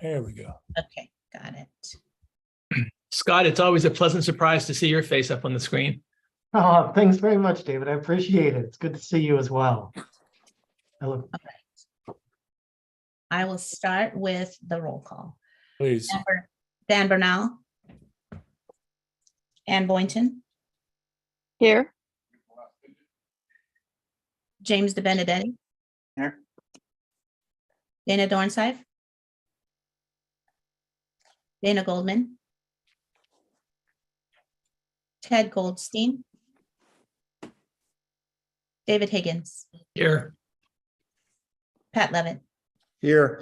There we go. Okay, got it. Scott, it's always a pleasant surprise to see your face up on the screen. Oh, thanks very much, David. I appreciate it. It's good to see you as well. Hello. I will start with the roll call. Please. Dan Bernal. Ann Boynton. Here. James DeBenedetti. Here. Dana Dornsife. Dana Goldman. Ted Goldstein. David Higgins. Here. Pat Levitt. Here.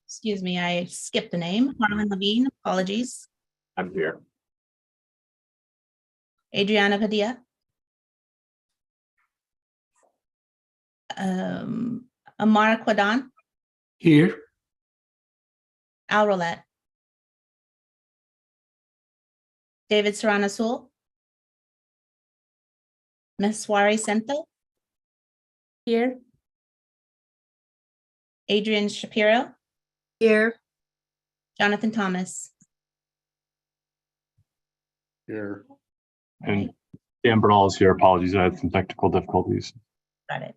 Excuse me, I skipped a name. Harlan Levine, apologies. I'm here. Adriana Padilla. Amara Quadan. Here. Al Roulette. David Serrano Sewell. Meswari Sento. Here. Adrian Shapiro. Here. Jonathan Thomas. Here. And Dan Bernal is here. Apologies, I had some technical difficulties. got it.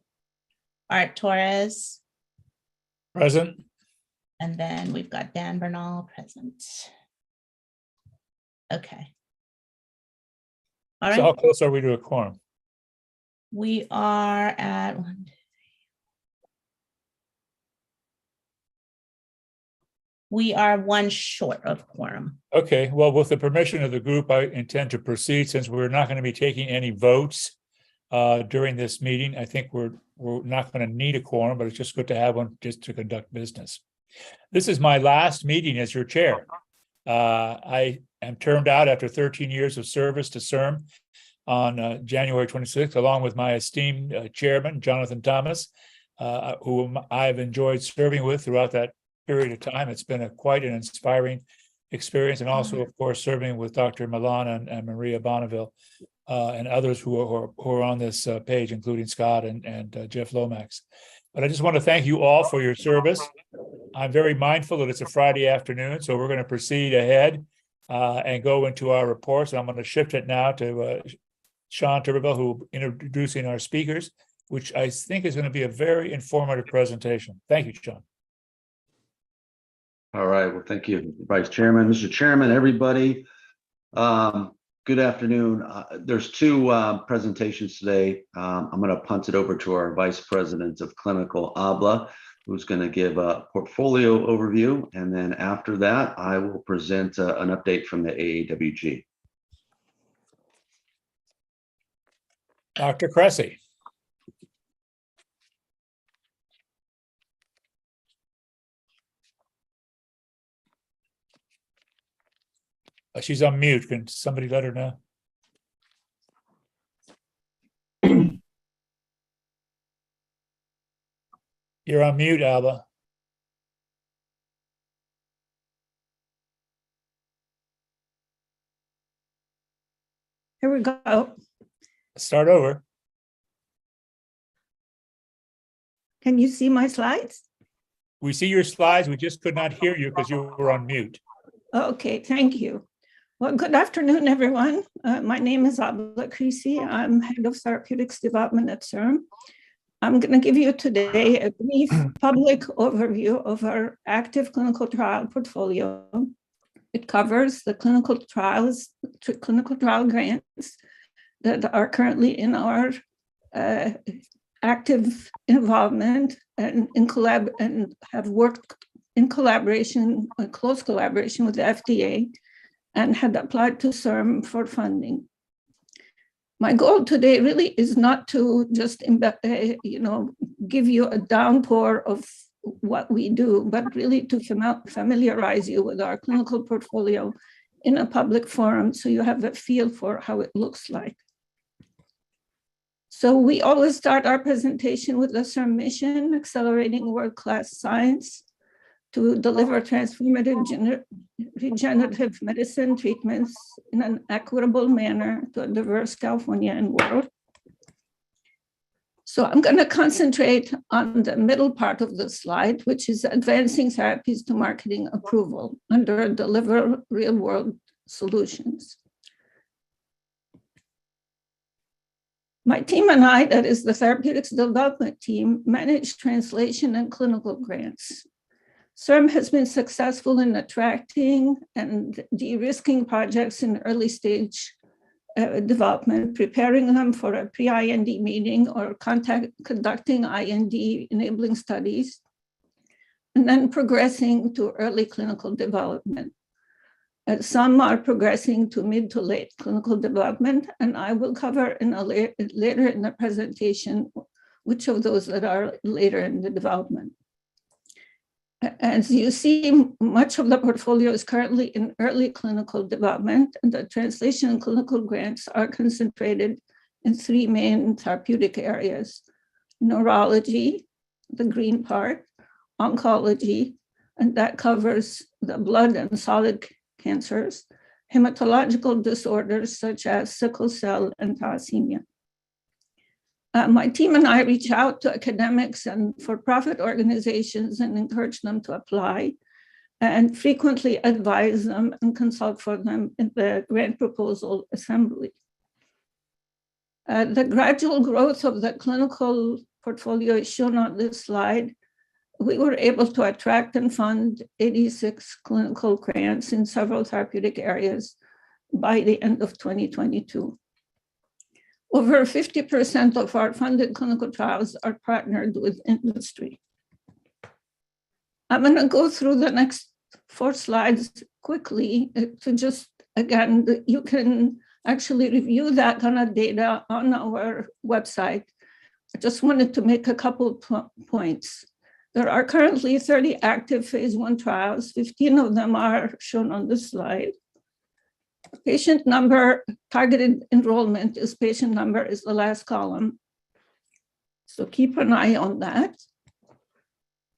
Art Torres. Present. And then we've got Dan Bernal present. Okay. All So how right, close are we to a quorum? we are at 1, 2, 3. We are one short of quorum. Okay, well, with the permission of the group, I intend to proceed since we're not going to be taking any votes during this meeting. I think we're not going to need a quorum, but it's just good to have one just to conduct business. This is my last meeting as your chair. I am termed out after 13 years of service to CIRM on January 26th, along with my esteemed chairman, Jonathan Thomas, whom I've enjoyed serving with throughout that period of time. It's been quite an inspiring experience, and also, of course, serving with Dr. Milan and Maria Bonneville and others who are on this page, including Scott and Jeff Lomax. But I just want to thank you all for your service. I'm very mindful that it's a Friday afternoon, so we're going to proceed ahead and go into our reports. I'm going to shift it now to Sean Tuberville, who will be introducing our speakers, which I think is going to be a very informative presentation. Thank you, Sean. All right, well, thank you, Vice Chairman. Mr. Chairman, everybody, good afternoon. There's two presentations today. I'm going to punt it over to our Vice President of Clinical, Abla, who's going to give a portfolio overview. And then after that, I will present an update from the AAWG. Dr. Cressy. She's on mute. Can somebody let her know? You're on mute, Alba. Here we go. Start over. Can you see my slides? We see your slides. We just could not hear you because you were on mute. Okay, thank you. Well, good afternoon, everyone. My name is Abla Creasy. I'm head of therapeutics development at CIRM. I'm going to give you today a brief public overview of our active clinical trial portfolio. It covers the clinical trial grants that are currently in our active involvement and have worked in collaboration, close collaboration with the FDA, and had applied to CIRM for funding. My goal today really is not to just give you a downpour of what we do, but really to familiarize you with our clinical portfolio in a public forum so you have a feel for how it looks like. So we always start our presentation with the CIRM mission, accelerating world-class science to deliver transformative regenerative medicine treatments in an equitable manner to a diverse California and world. So I'm going to concentrate on the middle part of the slide, which is advancing therapies to marketing approval under deliver real-world solutions. My team and I, that is the therapeutics development team, manage translation and clinical grants. CIRM has been successful in attracting and de-risking projects in early stage development, preparing them for a pre-IND meeting or conducting IND enabling studies, and then progressing to early clinical development. Some are progressing to mid to late clinical development, and I will cover later in the presentation which of those that are later in the development. As you see, much of the portfolio is currently in early clinical development, and the translation and clinical grants are concentrated in three main therapeutic areas: neurology, the green part, oncology, and that covers the blood and solid cancers, hematological disorders such as sickle cell and thalassemia. My team and I reach out to academics and for-profit organizations and encourage them to apply, and frequently advise them and consult for them in the grant proposal assembly. The gradual growth of the clinical portfolio is shown on this slide. We were able to attract and fund 86 clinical grants in several therapeutic areas by the end of 2022. Over 50% of our funded clinical trials are partnered with industry. I'm going to go through the next 4 slides quickly to just, again, you can actually review that kind of data on our website. I just wanted to make a couple points. There are currently 30 active phase 1 trials. 15 of them are shown on this slide. Patient number, targeted enrollment is patient number is the last column. So keep an eye on that.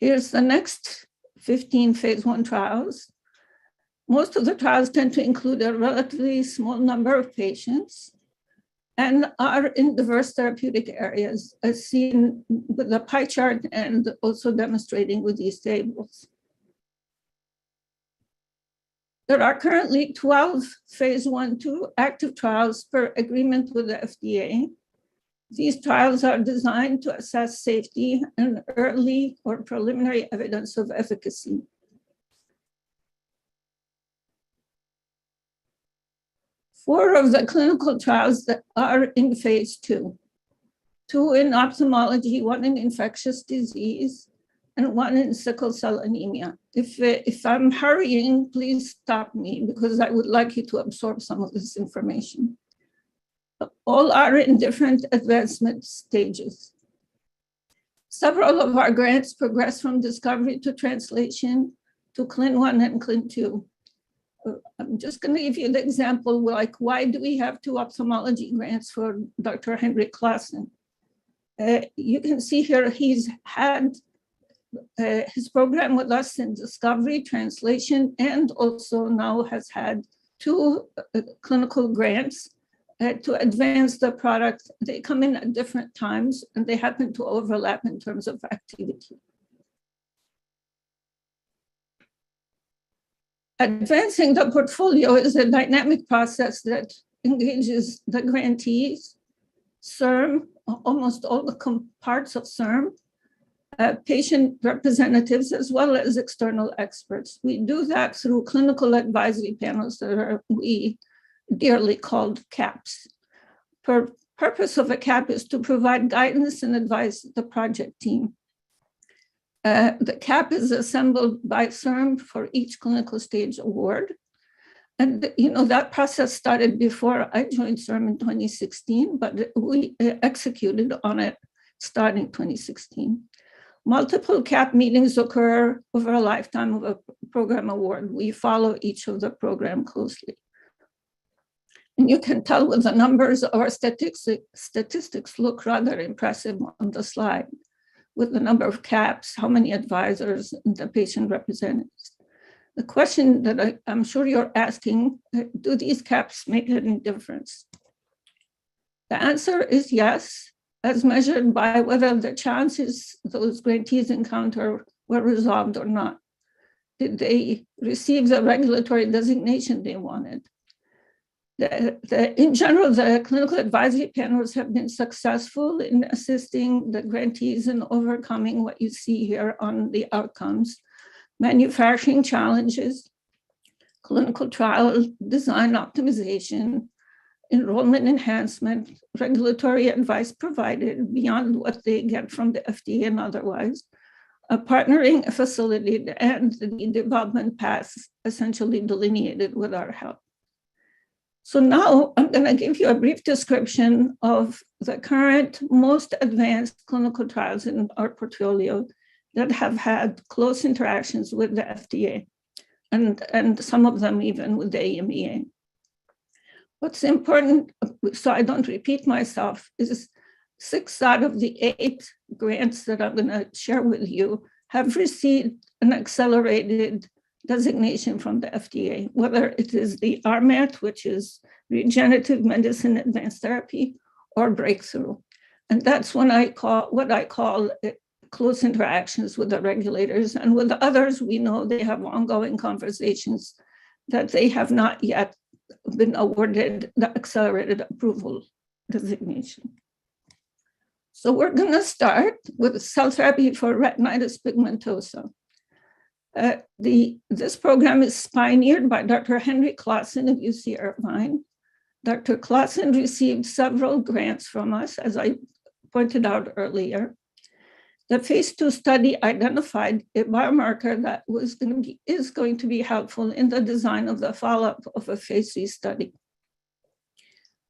Here's the next 15 phase 1 trials. Most of the trials tend to include a relatively small number of patients and are in diverse therapeutic areas, as seen with the pie chart and also demonstrating with these tables. There are currently 12 phase 1/2 active trials per agreement with the FDA. These trials are designed to assess safety and early or preliminary evidence of efficacy. Four of the clinical trials that are in phase 2, 2 in ophthalmology, 1 in infectious disease, and 1 in sickle cell anemia. If I'm hurrying, please stop me because I would like you to absorb some of this information. All are in different advancement stages. Several of our grants progress from discovery to translation to Clin 1 and Clin 2. I'm just going to give you the example, like, why do we have 2 ophthalmology grants for Dr. Henrik Claassen? You can see here he's had his program with us in discovery, translation, and also now has had 2 clinical grants to advance the product. They come in at different times and they happen to overlap in terms of activity. Advancing the portfolio is a dynamic process that engages the grantees, CIRM, almost all the parts of CIRM, patient representatives, as well as external experts. We do that through clinical advisory panels that we dearly called CAPs. The purpose of a CAP is to provide guidance and advice to the project team. The CAP is assembled by CIRM for each clinical stage award. And that process started before I joined CIRM in 2016, but we executed on it starting 2016. Multiple CAP meetings occur over a lifetime of a program award. We follow each of the program closely. And you can tell with the numbers, our statistics look rather impressive on the slide, with the number of CAPs, how many advisors, and the patient representatives. The question that I'm sure you're asking, do these CAPs make any difference? The answer is yes. as measured by whether the challenges those grantees encounter were resolved or not. Did they receive the regulatory designation they wanted? In general, the clinical advisory panels have been successful in assisting the grantees in overcoming what you see here on the outcomes: manufacturing challenges, clinical trial design optimization, enrollment enhancement, regulatory advice provided beyond what they get from the FDA and otherwise, partnering a facility, and the development paths essentially delineated with our help. So now I'm going to give you a brief description of the current most advanced clinical trials in our portfolio that have had close interactions with the FDA, and some of them even with the AMEA. What's important, so I don't repeat myself, is 6 out of the 8 grants that I'm going to share with you have received an accelerated designation from the FDA, whether it is the RMAT, which is Regenerative Medicine Advanced Therapy, or Breakthrough. And that's what I call close interactions with the regulators. And with the others, we know they have ongoing conversations that they have not yet been awarded the accelerated approval designation. So we're going to start with cell therapy for retinitis pigmentosa. This program is pioneered by Dr. Henry Claassen of UC Irvine. Dr. Claassen received several grants from us, as I pointed out earlier. The phase 2 study identified a biomarker that is going to be helpful in the design of the follow-up of a phase 3 study.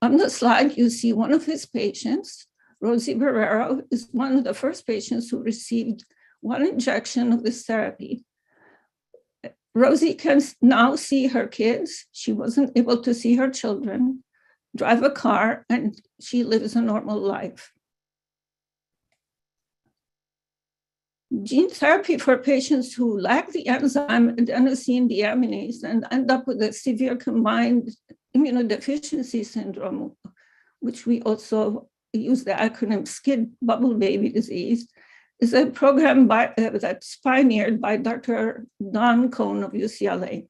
On the slide, you see one of his patients. Rosie Barrero is one of the first patients who received 1 injection of this therapy. Rosie can now see her kids. She wasn't able to see her children, drive a car, and she lives a normal life. Gene therapy for patients who lack the enzyme adenosine deaminase and end up with a severe combined immunodeficiency syndrome, which we also use the acronym SCID, bubble baby disease, is a program that's pioneered by Dr. Don Cohn of UCLA.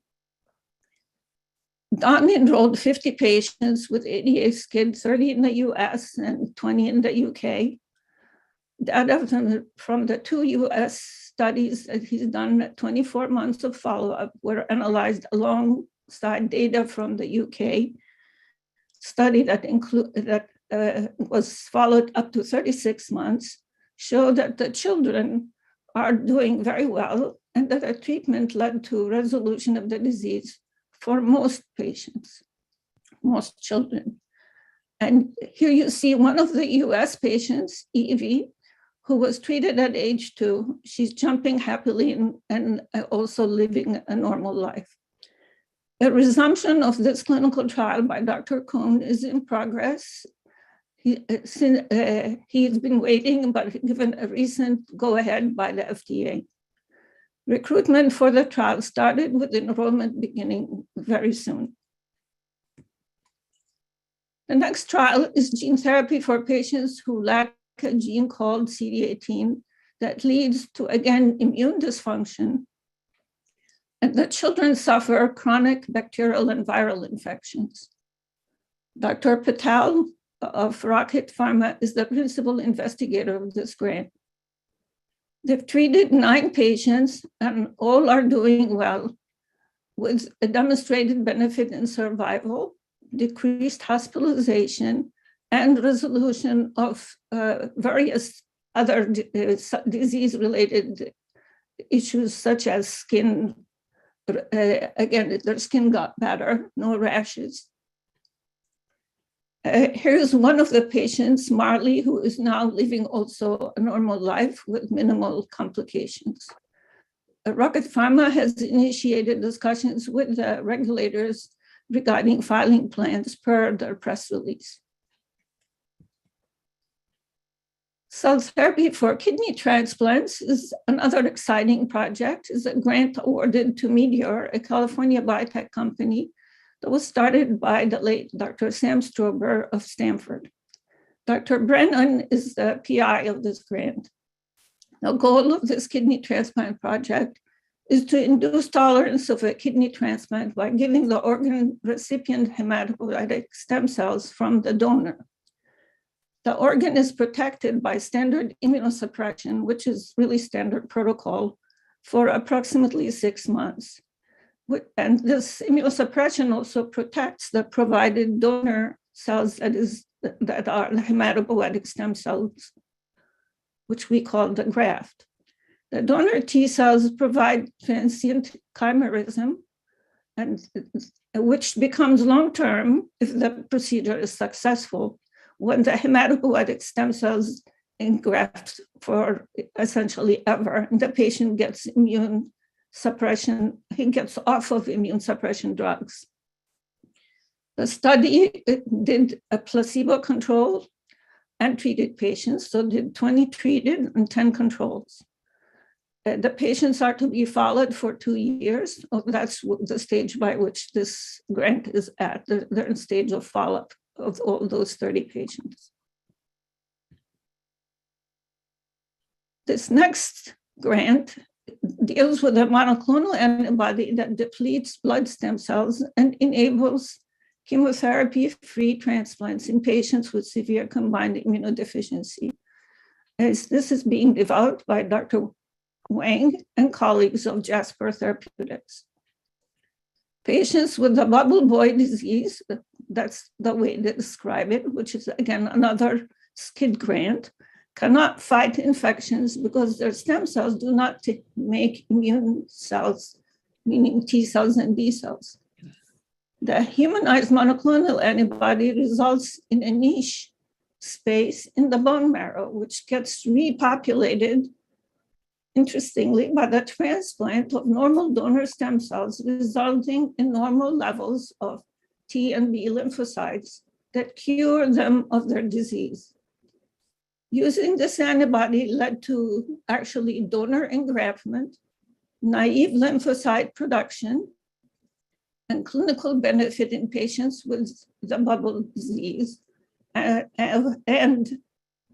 Don enrolled 50 patients with ADA SCID, 30 in the US and 20 in the UK. Data from the 2 US studies that he's done at 24 months of follow-up were analyzed alongside data from the UK study that was followed up to 36 months, showed that the children are doing very well and that the treatment led to resolution of the disease for most patients, most children. And here you see one of the US patients, Evie, who was treated at age 2. She's jumping happily and also living a normal life. A resumption of this clinical trial by Dr. Cohn is in progress. He's been waiting, but given a recent go-ahead by the FDA. Recruitment for the trial started with enrollment beginning very soon. The next trial is gene therapy for patients who lack a gene called CD18 that leads to, again, immune dysfunction. And the children suffer chronic bacterial and viral infections. Dr. Patel of Rocket Pharma is the principal investigator of this grant. They've treated 9 patients and all are doing well with a demonstrated benefit in survival, decreased hospitalization, and resolution of various other disease-related issues such as skin. Again, their skin got better, no rashes. Here's one of the patients, Marley, who is now living also a normal life with minimal complications. Rocket Pharma has initiated discussions with the regulators regarding filing plans per their press release. Cell therapy for kidney transplants is another exciting project. It's a grant awarded to Meteor, a California biotech company that was started by the late Dr. Sam Strober of Stanford. Dr. Brennan is the PI of this grant. The goal of this kidney transplant project is to induce tolerance of a kidney transplant by giving the organ recipient hematopoietic stem cells from the donor. The organ is protected by standard immunosuppression, which is really standard protocol, for approximately 6 months. And this immunosuppression also protects the provided donor cells that are the hematopoietic stem cells, which we call the graft. The donor T cells provide transient chimerism, and which becomes long-term if the procedure is successful, when the hematopoietic stem cells engraft for essentially ever, and the patient gets immune suppression, he gets off of immune suppression drugs. The study did a placebo-controlled and treated patients, so did 20 treated and 10 controls. The patients are to be followed for 2 years. That's the stage by which this grant is at. They're in stage of follow-up of all those 30 patients. This next grant deals with a monoclonal antibody that depletes blood stem cells and enables chemotherapy-free transplants in patients with severe combined immunodeficiency. This is being developed by Dr. Wang and colleagues of Jasper Therapeutics. Patients with the bubble boy disease, that's the way they describe it, which is again another SCID grant, cannot fight infections because their stem cells do not make immune cells, meaning T cells and B cells. The humanized monoclonal antibody results in a niche space in the bone marrow, which gets repopulated, interestingly, by the transplant of normal donor stem cells, resulting in normal levels of T and B lymphocytes that cure them of their disease. Using this antibody led to actually donor engraftment, naive lymphocyte production, and clinical benefit in patients with the bubble disease and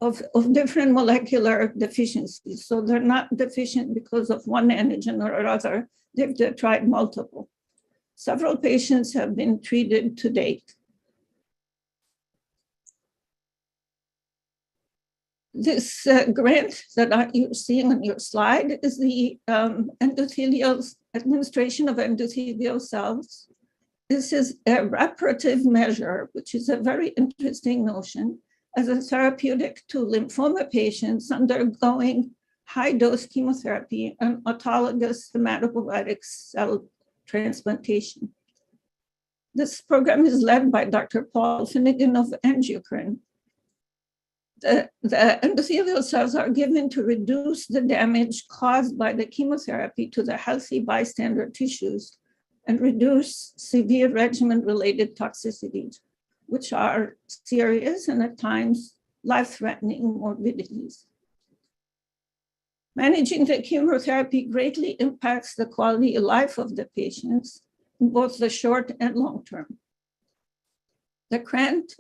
of different molecular deficiencies. So they're not deficient because of one antigen or other, they've tried multiple. Several patients have been treated to date. This grant that you're seeing on your slide is the administration of endothelial cells. This is a reparative measure, which is a very interesting notion, as a therapeutic to lymphoma patients undergoing high-dose chemotherapy and autologous hematopoietic cell transplantation. This program is led by Dr. Paul Finnegan of Angiocrine. The endothelial cells are given to reduce the damage caused by the chemotherapy to the healthy bystander tissues and reduce severe regimen-related toxicities, which are serious and at times life-threatening morbidities. Managing the chemotherapy greatly impacts the quality of life of the patients in both the short and long term. The grant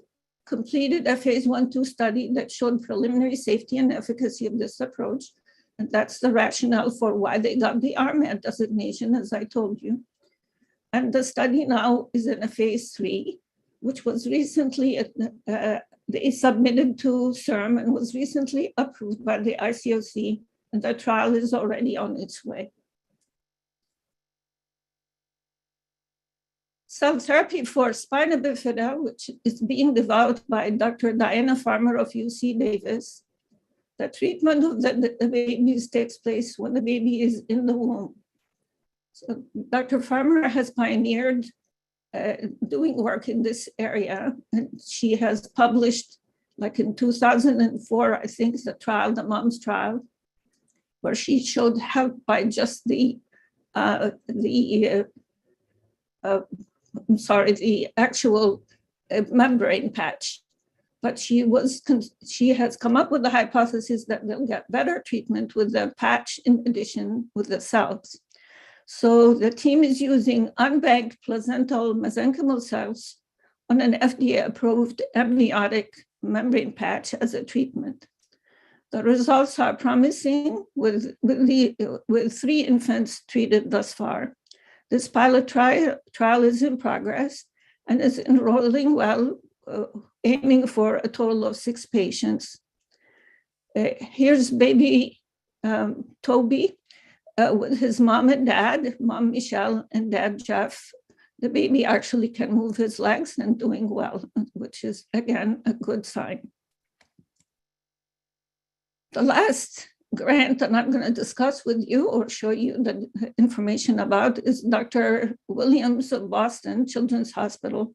completed a phase 1/2 study that showed preliminary safety and efficacy of this approach. And that's the rationale for why they got the RMAT designation, as I told you. And the study now is in a phase 3, which was recently, they submitted to CIRM and was recently approved by the ICOC, and the trial is already on its way. Cell therapy for spina bifida, which is being developed by Dr. Diana Farmer of UC Davis. The treatment of the babies takes place when the baby is in the womb. So Dr. Farmer has pioneered doing work in this area, and she has published, like in 2004, I think, the trial, the mom's trial, where she showed help by just the actual membrane patch. But she has come up with the hypothesis that they'll get better treatment with the patch in addition with the cells. So the team is using unbanked placental mesenchymal cells on an FDA-approved amniotic membrane patch as a treatment. The results are promising with 3 infants treated thus far. This pilot trial is in progress and is enrolling well, aiming for a total of 6 patients. Here's baby Toby with his mom and dad, mom Michelle and dad Jeff. The baby actually can move his legs and doing well, which is, again, a good sign. The last grant that I'm going to discuss with you or show you the information about is Dr. Williams of Boston Children's Hospital.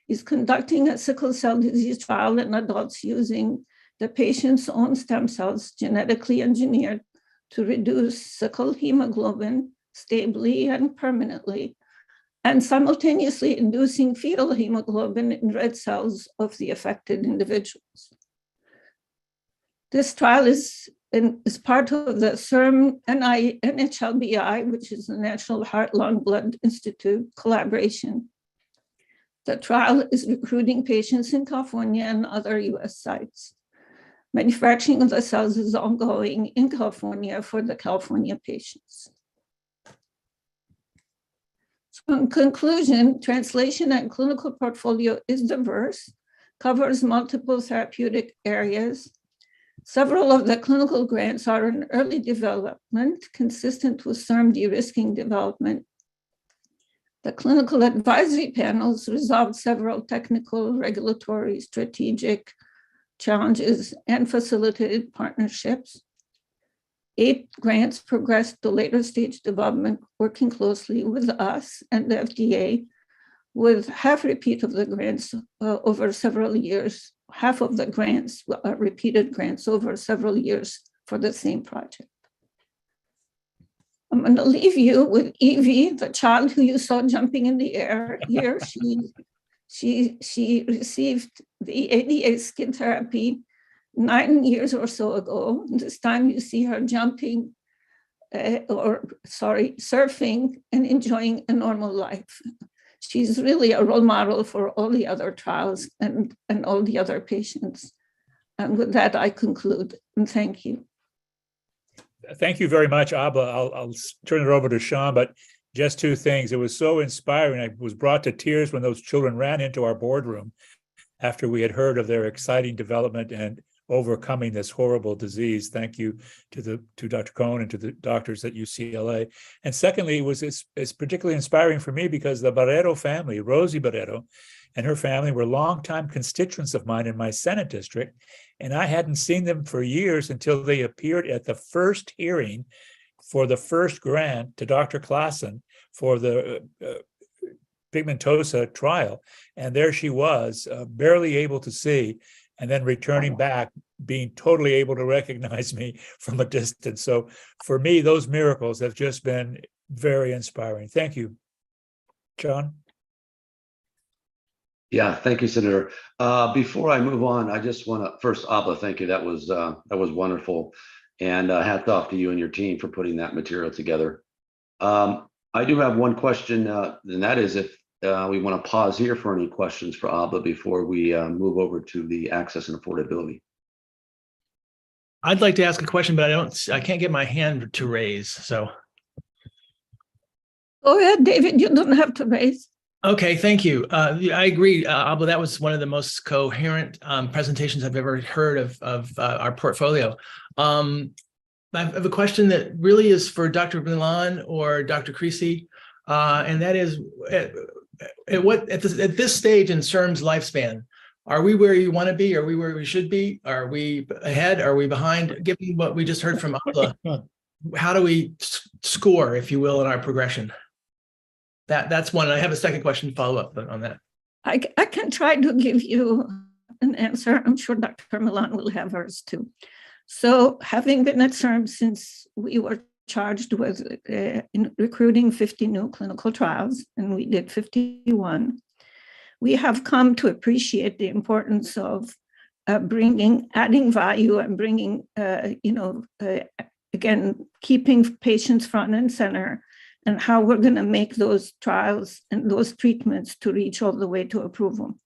He's conducting a sickle cell disease trial in adults using the patient's own stem cells, genetically engineered, to reduce sickle hemoglobin stably and permanently, and simultaneously inducing fetal hemoglobin in red cells of the affected individuals. This trial is part of the CIRM NHLBI, which is the National Heart, Lung, Blood Institute collaboration. The trial is recruiting patients in California and other US sites. Manufacturing of the cells is ongoing in California for the California patients. So in conclusion, translation and clinical portfolio is diverse, covers multiple therapeutic areas. Several of the clinical grants are in early development, consistent with CIRM de-risking development. The clinical advisory panels resolved several technical, regulatory, strategic challenges and facilitated partnerships. 8 grants progressed to later stage development, working closely with us and the FDA, with half repeat of the grants over several years. Half of the grants are repeated grants over several years for the same project. I'm going to leave you with Evie, the child who you saw jumping in the air here. She received the ADA skin therapy 9 years or so ago. This time you see her jumping, surfing and enjoying a normal life. She's really a role model for all the other trials and all the other patients. And with that, I conclude, and thank you. Thank you very much, Abba. I'll turn it over to Sean, but just 2 things. It was so inspiring. I was brought to tears when those children ran into our boardroom after we had heard of their exciting development and overcoming this horrible disease. Thank you to Dr. Cohn and to the doctors at UCLA. And secondly, it's particularly inspiring for me because the Barreto family, Rosie Barreto, and her family were longtime constituents of mine in my Senate district. And I hadn't seen them for years until they appeared at the first hearing for the first grant to Dr. Klassen for the pigmentosa trial. And there she was, barely able to see, and then returning back, being totally able to recognize me from a distance. So for me, those miracles have just been very inspiring. Thank you. John? Yeah, thank you, Senator. Before I move on, I just want to first, Abba, thank you. That was wonderful, and hats off to you and your team for putting that material together. I do have one question, and that is if we want to pause here for any questions for Abba before we move over to the access and affordability. I'd like to ask a question, but I can't get my hand to raise. So Go ahead, David. You don't have to raise. okay, thank you. I agree, Abba. That was one of the most coherent presentations I've ever heard of our portfolio. I have a question that really is for Dr. Milan or Dr. Creasy, and that is, at this stage in CIRM's lifespan, are we where you want to be? Are we where we should be? Are we ahead? Are we behind? Given what we just heard from Abba, how do we score, if you will, in our progression? That's one. I have a second question to follow up on that. I can try to give you an answer. I'm sure Dr. Milan will have hers too. So having been at CIRM since we were charged with in recruiting 50 new clinical trials, and we did 51, we have come to appreciate the importance of adding value and bringing, again, keeping patients front and center, and how we're going to make those trials and those treatments to reach all the way to approval.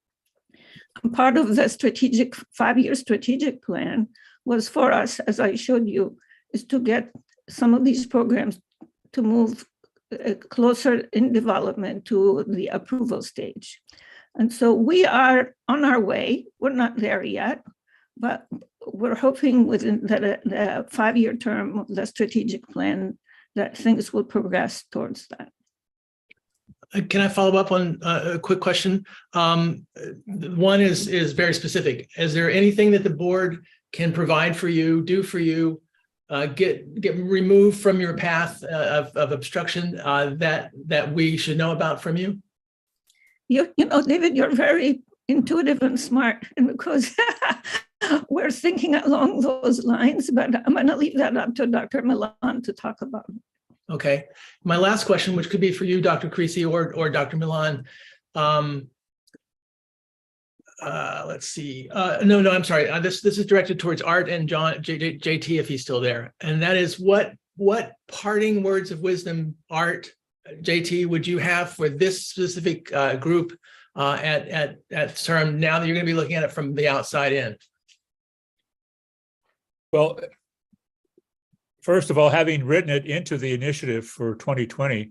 Part of the strategic 5-year strategic plan was for us, as I showed you, is to get some of these programs to move closer in development to the approval stage. And so we are on our way. We're not there yet, but we're hoping within the 5-year term of the strategic plan that things will progress towards that. Can I follow up on a quick question? One is very specific. Is there anything that the board can provide for you, do for you, get removed from your path of obstruction that we should know about from you? You know, David, you're very intuitive and smart, and because we're thinking along those lines, but I'm going to leave that up to Dr. Milan to talk about. Okay. My last question, which could be for you, Dr. Creasy or Dr. Milan. Let's see. No, I'm sorry. This is directed towards Art and John, JT, if he's still there. And that is what parting words of wisdom, Art, JT, would you have for this specific group at CIRM now that you're going to be looking at it from the outside in? Well, first of all, having written it into the initiative for 2020,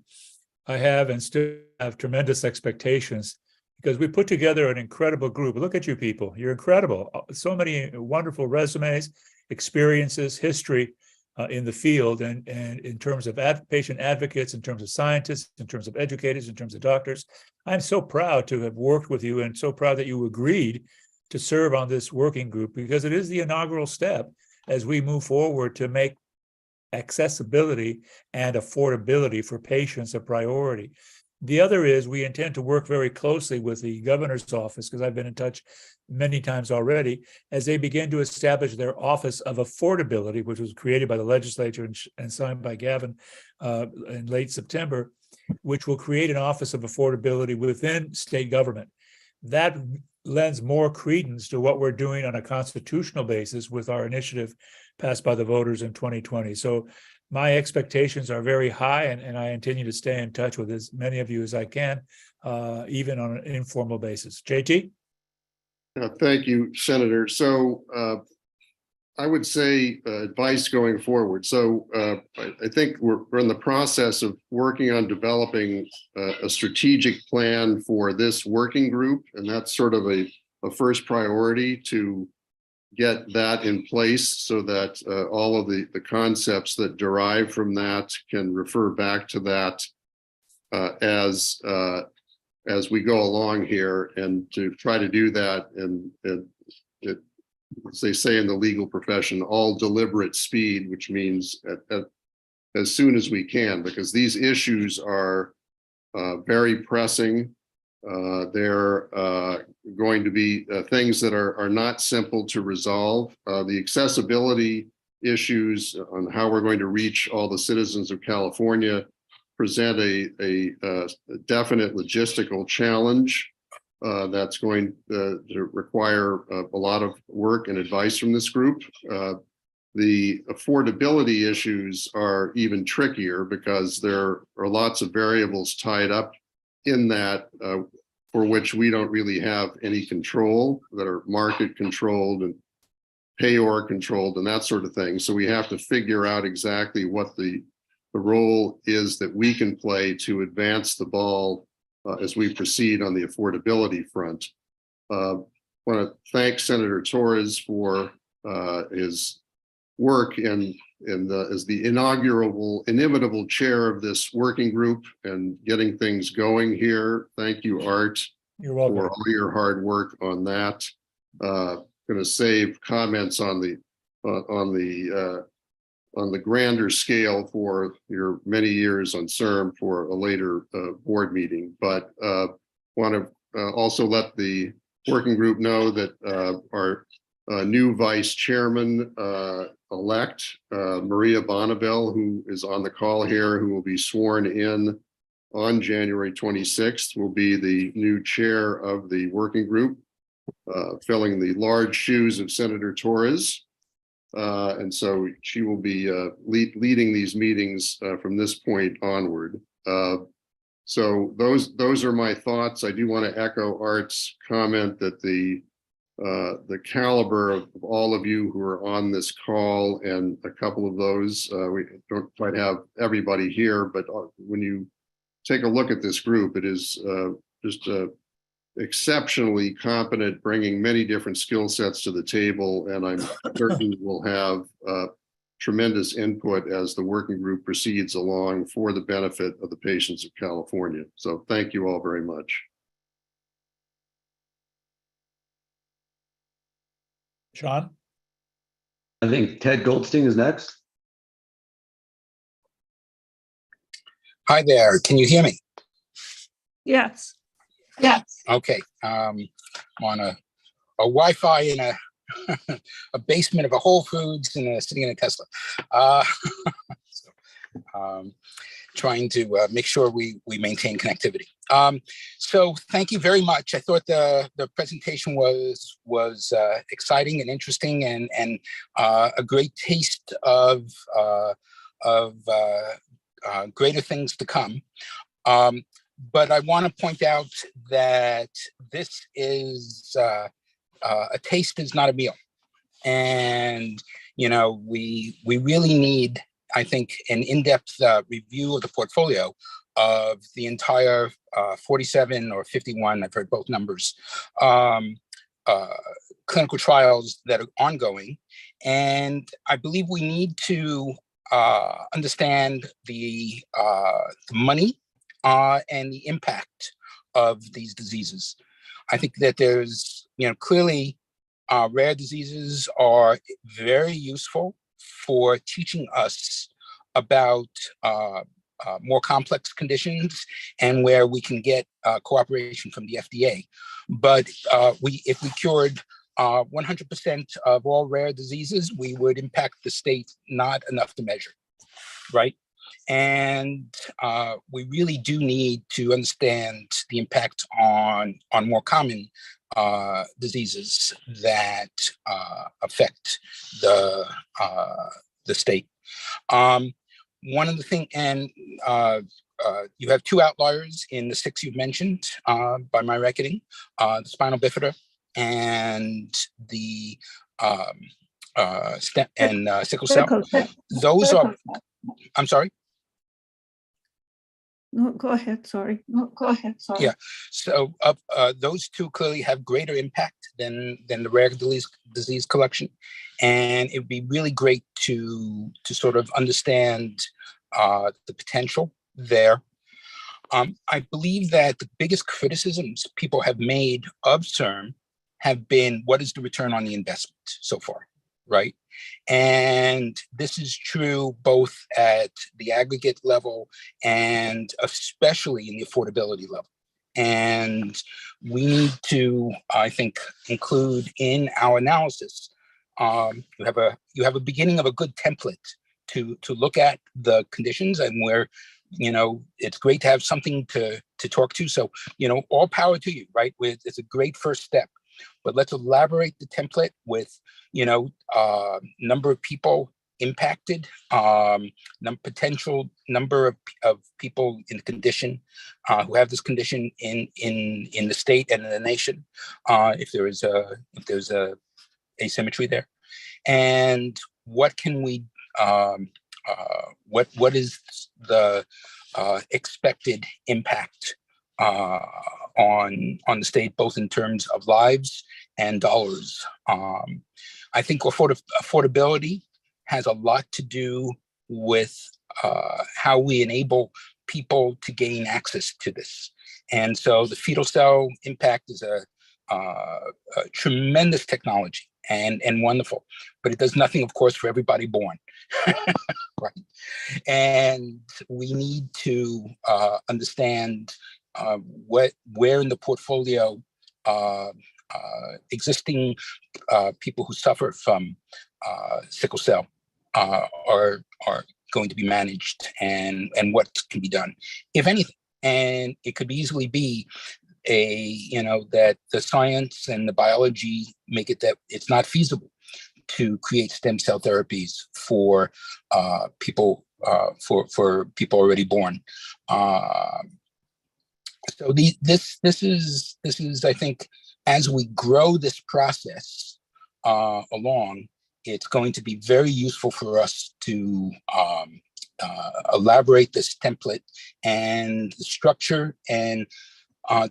I have and still have tremendous expectations because we put together an incredible group. Look at you people. You're incredible. So many wonderful resumes, experiences, history in the field, and in terms of patient advocates, in terms of scientists, in terms of educators, in terms of doctors. I'm so proud to have worked with you and so proud that you agreed to serve on this working group because it is the inaugural step as we move forward to make accessibility and affordability for patients a priority. The other is we intend to work very closely with the governor's office, because I've been in touch many times already, as they begin to establish their Office of Affordability, which was created by the legislature and signed by Gavin in late September, which will create an Office of Affordability within state government. That lends more credence to what we're doing on a constitutional basis with our initiative passed by the voters in 2020. So my expectations are very high, and I continue to stay in touch with as many of you as I can, even on an informal basis. JT? Thank you, Senator. So I would say advice going forward. So I think we're in the process of working on developing a strategic plan for this working group, and that's sort of a first priority to get that in place so that all of the concepts that derive from that can refer back to that as we go along here, and to try to do that and as they say in the legal profession, all deliberate speed, which means as soon as we can, because these issues are very pressing. They're going to be things that are not simple to resolve. The accessibility issues on how we're going to reach all the citizens of California present a definite logistical challenge that's going to require a lot of work and advice from this group. The affordability issues are even trickier because there are lots of variables tied up in that for which we don't really have any control, that are market controlled and payor controlled and that sort of thing. So we have to figure out exactly what the role is that we can play to advance the ball as we proceed on the affordability front. I want to thank Senator Torres for his work as the inimitable chair of this working group and getting things going here. Thank you, Art. You're welcome. For all your hard work on that. Going to save comments on the grander scale for your many years on CIRM for a later board meeting, but want to also let the working group know that our new vice chairman elect, Maria Bonneville, who is on the call here, who will be sworn in on January 26th, will be the new chair of the working group, filling the large shoes of Senator Torres. And so she will be leading these meetings from this point onward. So those are my thoughts. I do want to echo Art's comment that the the caliber of all of you who are on this call, and a couple of those, we don't quite have everybody here, but when you take a look at this group, it is just exceptionally competent, bringing many different skill sets to the table, and I'm certain we'll have tremendous input as the working group proceeds along for the benefit of the patients of California. So thank you all very much. Sean? I think Ted Goldstein is next. Hi there. Can you hear me? Yes. Okay. I'm on a Wi-Fi in a a basement of a Whole Foods and sitting in a Tesla. Trying to make sure we maintain connectivity. So thank you very much. I thought the presentation was exciting and interesting, and a great taste of greater things to come. But I want to point out that this is a taste is not a meal, and we really need, I think, an in-depth review of the portfolio of the entire 47 or 51, I've heard both numbers, clinical trials that are ongoing. And I believe we need to understand the money and the impact of these diseases. I think that there's, clearly rare diseases are very useful for teaching us about more complex conditions and where we can get cooperation from the FDA. But if we cured 100% of all rare diseases, we would impact the state not enough to measure, right? And we really do need to understand the impact on more common diseases that affect the state. One of the things, and you have two outliers in the 6 you've mentioned, by my reckoning, the spinal bifida and the sickle cell. Those are, I'm sorry? No, go ahead. Sorry. Yeah. So those two clearly have greater impact than the rare disease collection, and it would be really great to sort of understand the potential there. I believe that the biggest criticisms people have made of CIRM have been, what is the return on the investment so far, right? And this is true both at the aggregate level and especially in the affordability level. And we need to, I think, include in our analysis, you have a beginning of a good template to look at the conditions, and where, it's great to have something to talk to. So, all power to you, right? It's a great first step. But let's elaborate the template with, number of people impacted, potential number of people in the condition, who have this condition in the state and in the nation, if there's a asymmetry there, and what can we, what is the expected impact on the state, both in terms of lives and dollars. I think affordability has a lot to do with how we enable people to gain access to this. And so the fetal cell impact is a tremendous technology and wonderful, but it does nothing, of course, for everybody born. Right. And we need to understand where in the portfolio existing people who suffer from sickle cell are going to be managed, and what can be done, if anything. And it could easily be that the science and the biology make it that it's not feasible to create stem cell therapies for people for people already born. So this is I think as we grow this process along, it's going to be very useful for us to elaborate this template and the structure, and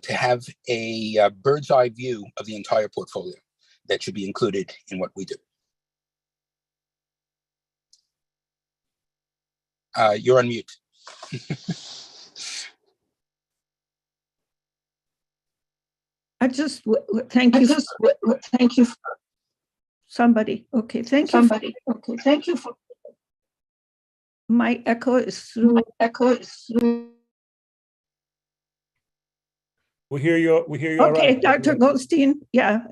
to have a bird's eye view of the entire portfolio that should be included in what we do. You're on mute. I just thank you. Thank you. Somebody. Okay. Thank you. Somebody. Okay. Thank you for. My echo is through. We hear you. We hear you. All Okay, right. Dr. Goldstein. Yeah,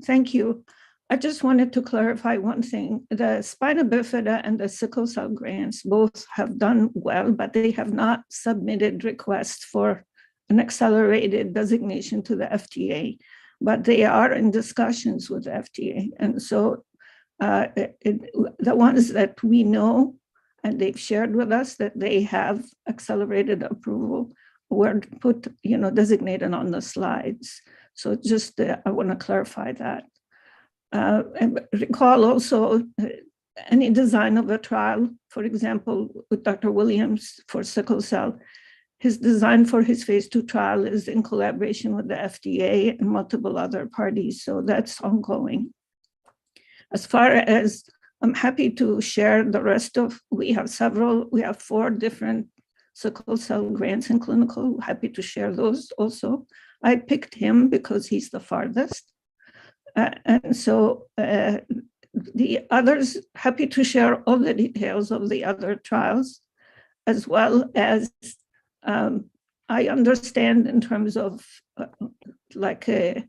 thank you. I just wanted to clarify one thing. The spina bifida and the sickle cell grants both have done well, but they have not submitted requests for an accelerated designation to the FDA, but they are in discussions with the FDA. And so the ones that we know, and they've shared with us that they have accelerated approval, were put, designated on the slides. So just, I want to clarify that. And recall also any design of a trial, for example, with Dr. Williams for sickle cell, his design for his phase 2 trial is in collaboration with the FDA and multiple other parties. So that's ongoing. As far as, I'm happy to share the rest of, we have 4 different sickle cell grants in clinical, happy to share those also. I picked him because he's the farthest. And so the others, happy to share all the details of the other trials, as well as I understand in terms of the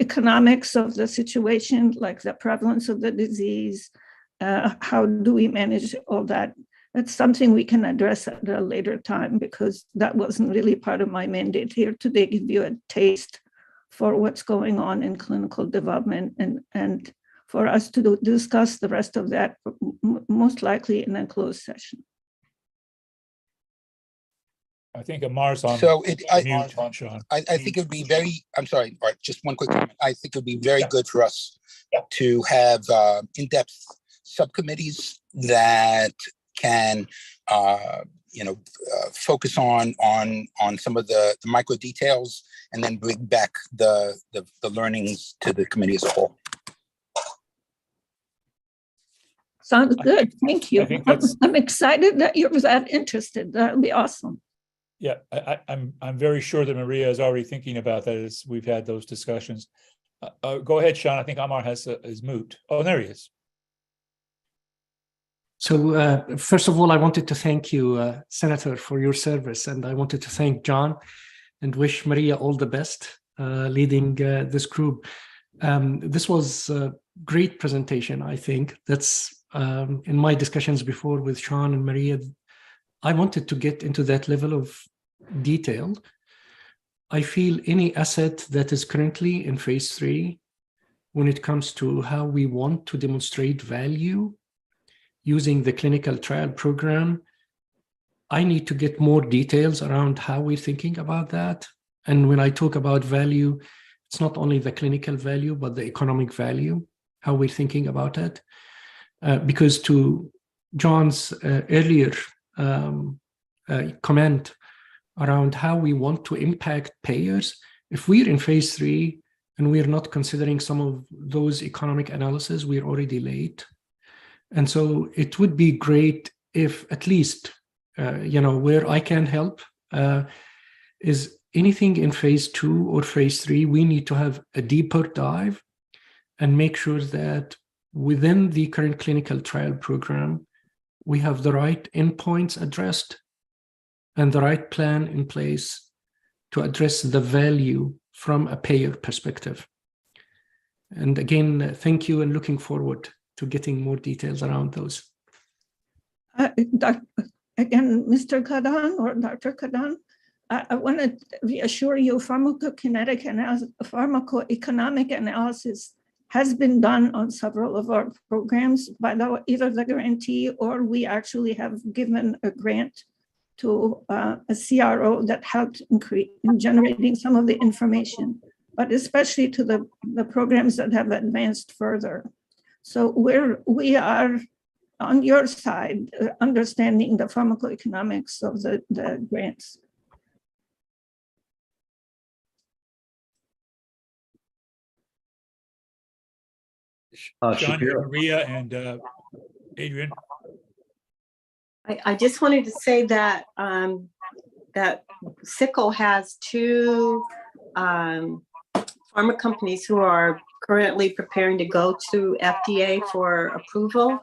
economics of the situation, like the prevalence of the disease, how do we manage all that? That's something we can address at a later time, because that wasn't really part of my mandate here today, give you a taste for what's going on in clinical development, and for us to discuss the rest of that, most likely in a closed session. I think Amar's on So mute, Sean. I think it would be very, I'm sorry, all right, just one quick comment. I think it would be very good for us to have in-depth subcommittees that can focus on some of the micro details, and then bring back the learnings to the committee as a whole. Sounds good. Thank you. I think that's, I'm excited that you're that interested. That'll be awesome. yeah, I'm very sure that Maria is already thinking about that as we've had those discussions. Go ahead, Sean. I think Amar has his mute. Oh, there he is. So first of all, I wanted to thank you, Senator, for your service. And I wanted to thank John and wish Maria all the best leading this group. This was a great presentation, I think. That's in my discussions before with Sean and Maria, I wanted to get into that level of detail. I feel any asset that is currently in phase 3, when it comes to how we want to demonstrate value using the clinical trial program, I need to get more details around how we're thinking about that. And when I talk about value, it's not only the clinical value, but the economic value, how we're thinking about it. Because to John's earlier comment around how we want to impact payers, if we're in phase 3 and we're not considering some of those economic analysis, we're already late. And so it would be great if at least, where I can help is anything in phase 2 or phase 3, we need to have a deeper dive and make sure that within the current clinical trial program, we have the right endpoints addressed and the right plan in place to address the value from a payer perspective. And again, thank you, and looking forward to getting more details around those. Again, Mr. Kadan or Dr. Kadan, I want to reassure you, pharmacoeconomic analysis has been done on several of our programs by either the grantee, or we actually have given a grant to a CRO that helped in generating some of the information. but especially to the programs that have advanced further. So we are on your side, understanding the pharmacoeconomics of the grants. Sean, Shapiro. Maria, and Adrian. I just wanted to say that that SICO has two pharma companies who are currently preparing to go to FDA for approval,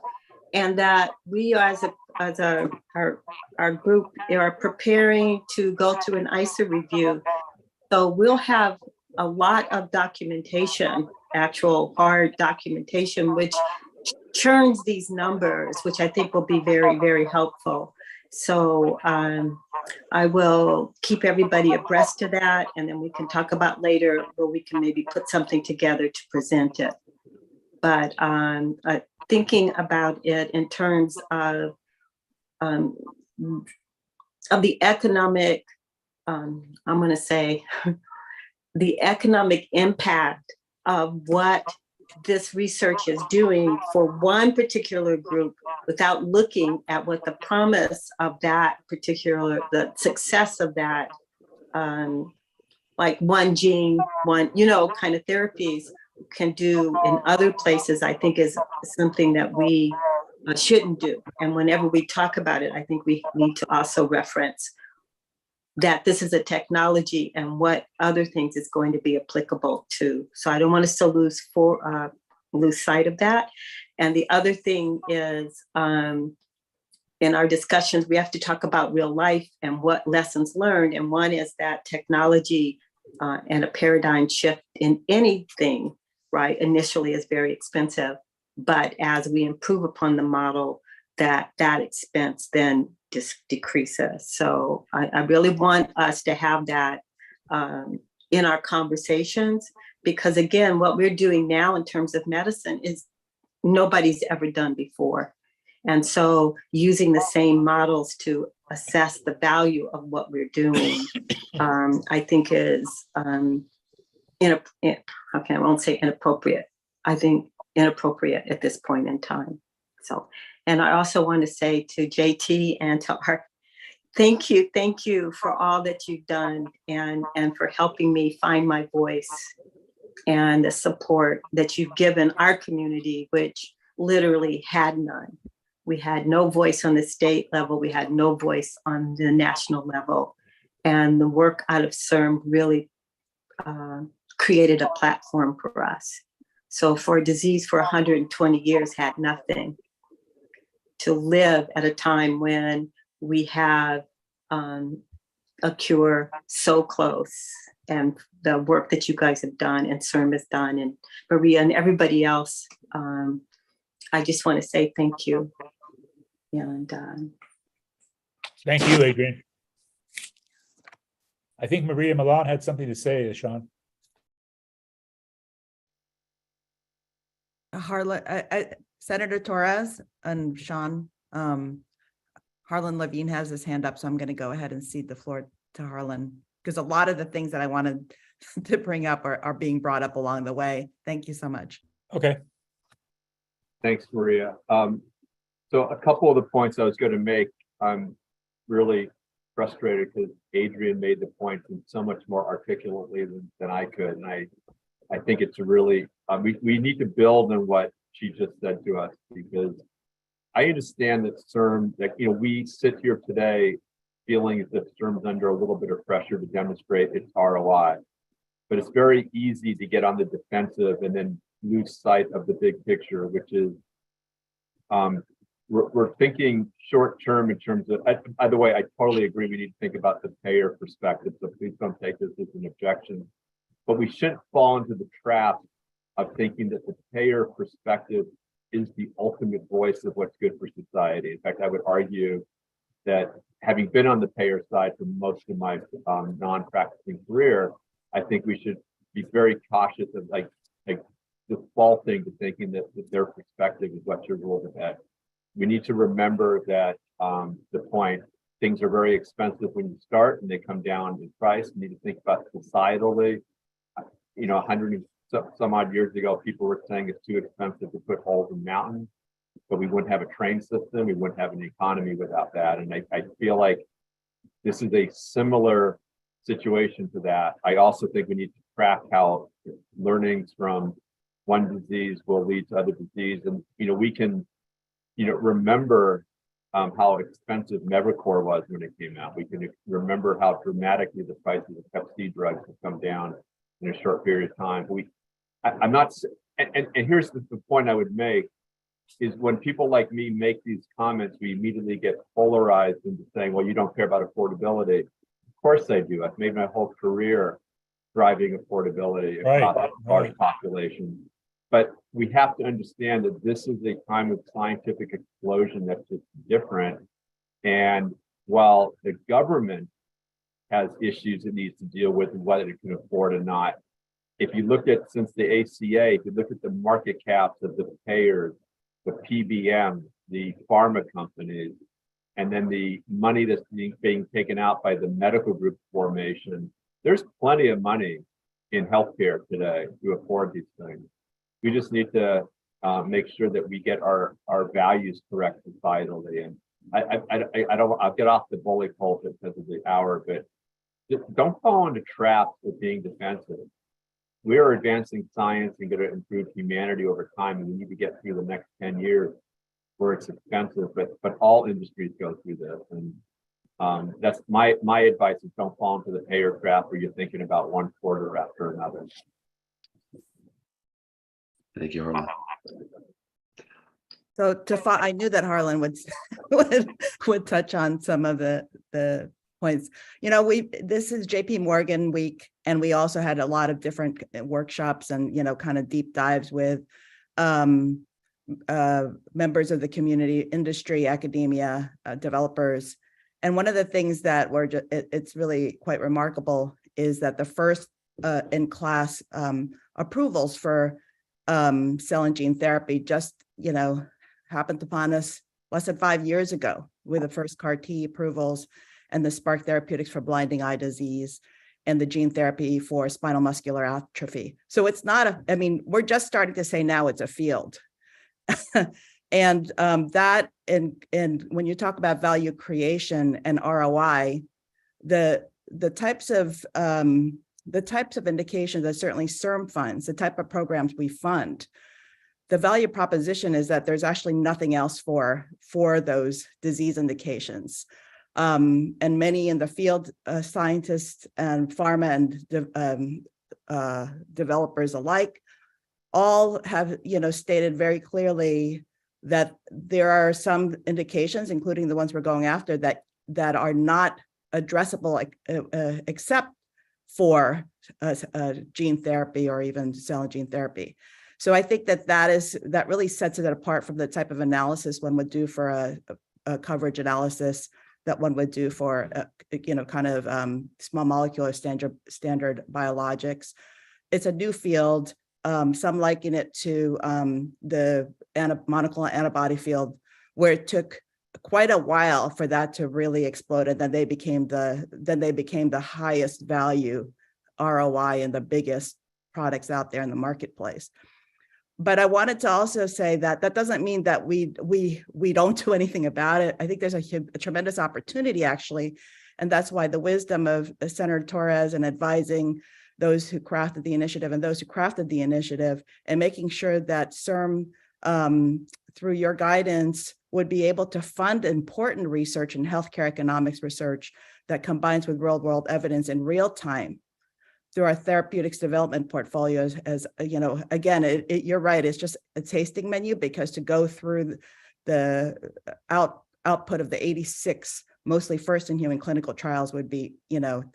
and that we as our group are preparing to go to an ICER review. So we'll have a lot of documentation, actual hard documentation, which churns these numbers, which I think will be very, very helpful. So I will keep everybody abreast of that, and then we can talk about later where we can maybe put something together to present it. But thinking about it in terms of the economic, I'm going to say, the economic impact of what this research is doing for one particular group without looking at what the promise of that particular, the success of that, like one gene, one, kind of therapies can do in other places, I think is something that we shouldn't do. And whenever we talk about it, I think we need to also reference that this is a technology and what other things it's going to be applicable to. So I don't want us to lose sight of that. And the other thing is, in our discussions, we have to talk about real life and what lessons learned. And one is that technology and a paradigm shift in anything, right, initially is very expensive. But as we improve upon the model, that expense then decreases. So I really want us to have that in our conversations, because again, what we're doing now in terms of medicine is nobody's ever done before. And so using the same models to assess the value of what we're doing, I think is, I won't say inappropriate. I think inappropriate at this point in time. So, and I also want to say to JT and to Art, thank you for all that you've done and for helping me find my voice and the support that you've given our community, which literally had none. We had no voice on the state level. We had no voice on the national level. And the work out of CIRM really created a platform for us. So for a disease for 120 years had nothing, to live at a time when we have a cure so close, and the work that you guys have done and CIRM has done, and Maria and everybody else, I just want to say thank you. And Thank you, Adrian. I think Maria Milan had something to say, Sean. Harlan, Senator Torres and Sean, Harlan Levine has his hand up, so I'm going to go ahead and cede the floor to Harlan, because a lot of the things that I wanted to bring up are being brought up along the way. Thank you so much. Okay. Thanks, Maria. So a couple of the points I was going to make, I'm really frustrated because Adrian made the point in so much more articulately than I could. And I think it's a really, we need to build on what she just said to us, because I understand that CIRM, that, we sit here today feeling as if CIRM's under a little bit of pressure to demonstrate its ROI, but it's very easy to get on the defensive and then lose sight of the big picture, which is, we're thinking short term in terms of, by the way, I totally agree, we need to think about the payer perspective, so please don't take this as an objection, but we shouldn't fall into the trap of thinking that the payer perspective is the ultimate voice of what's good for society. In fact, I would argue that having been on the payer side for most of my non-practicing career, I think we should be very cautious of like defaulting to thinking that their perspective is what should rule the day. We need to remember that the point, things are very expensive when you start and they come down in price. We need to think about societally. 100 and some odd years ago, people were saying it's too expensive to put holes in mountains, but we wouldn't have a train system. We wouldn't have an economy without that. And I feel like this is a similar situation to that. I also think we need to track how learnings from one disease will lead to other disease. And, we can, remember how expensive Mevacor was when it came out. We can remember how dramatically the prices of Hep C drugs have come down in a short period of time. I'm not, and here's the point I would make, is when people like me make these comments, we immediately get polarized into saying, well, you don't care about affordability. Of course I do. I've made my whole career driving affordability across a large population. But we have to understand that this is a time of scientific explosion that's just different. And while the government has issues it needs to deal with and whether it can afford or not, if you look at, since the ACA, if you look at the market caps of the payers, the PBM, the pharma companies, and then the money that's being taken out by the medical group formation, there's plenty of money in healthcare today to afford these things. We just need to make sure that we get our values correct societally. And I'll get off the bully pulpit because of the hour, but just don't fall into traps of being defensive. We are advancing science and going to improve humanity over time, and we need to get through the next 10 years where it's expensive, but all industries go through this. And that's my advice is don't fall into the payer trap where you're thinking about one quarter after another. Thank you, Harlan. So I knew that Harlan would touch on some of the points. This is JP Morgan week, and we also had a lot of different workshops and, kind of deep dives with members of the community, industry, academia, developers. And one of the things that it's really quite remarkable is that the first in-class approvals for cell and gene therapy just, happened upon us less than 5 years ago with the first CAR T approvals and the Spark Therapeutics for blinding eye disease and the gene therapy for spinal muscular atrophy. So it's not we're just starting to say now it's a field. And that, and when you talk about value creation and ROI, the types of indications that certainly CIRM funds, the type of programs we fund, the value proposition is that there's actually nothing else for those disease indications. And many in the field, scientists and pharma and developers alike, all have stated very clearly that there are some indications, including the ones we're going after, that are not addressable except for gene therapy or even cell and gene therapy. So I think that really sets it apart from the type of analysis one would do for a coverage analysis that one would do for small molecule or standard biologics. It's a new field. Some liken it to the monoclonal antibody field, where it took quite a while for that to really explode, and then they became the highest value ROI and the biggest products out there in the marketplace. But I wanted to also say that doesn't mean that we don't do anything about it. I think there's a tremendous opportunity, actually, and that's why the wisdom of Senator Torres and advising those who crafted the initiative and making sure that CIRM, through your guidance, would be able to fund important research in healthcare economics research that combines with real-world evidence in real time through our therapeutics development portfolios. As again, you're right, it's just a tasting menu, because to go through the output of the 86 mostly first in human clinical trials would be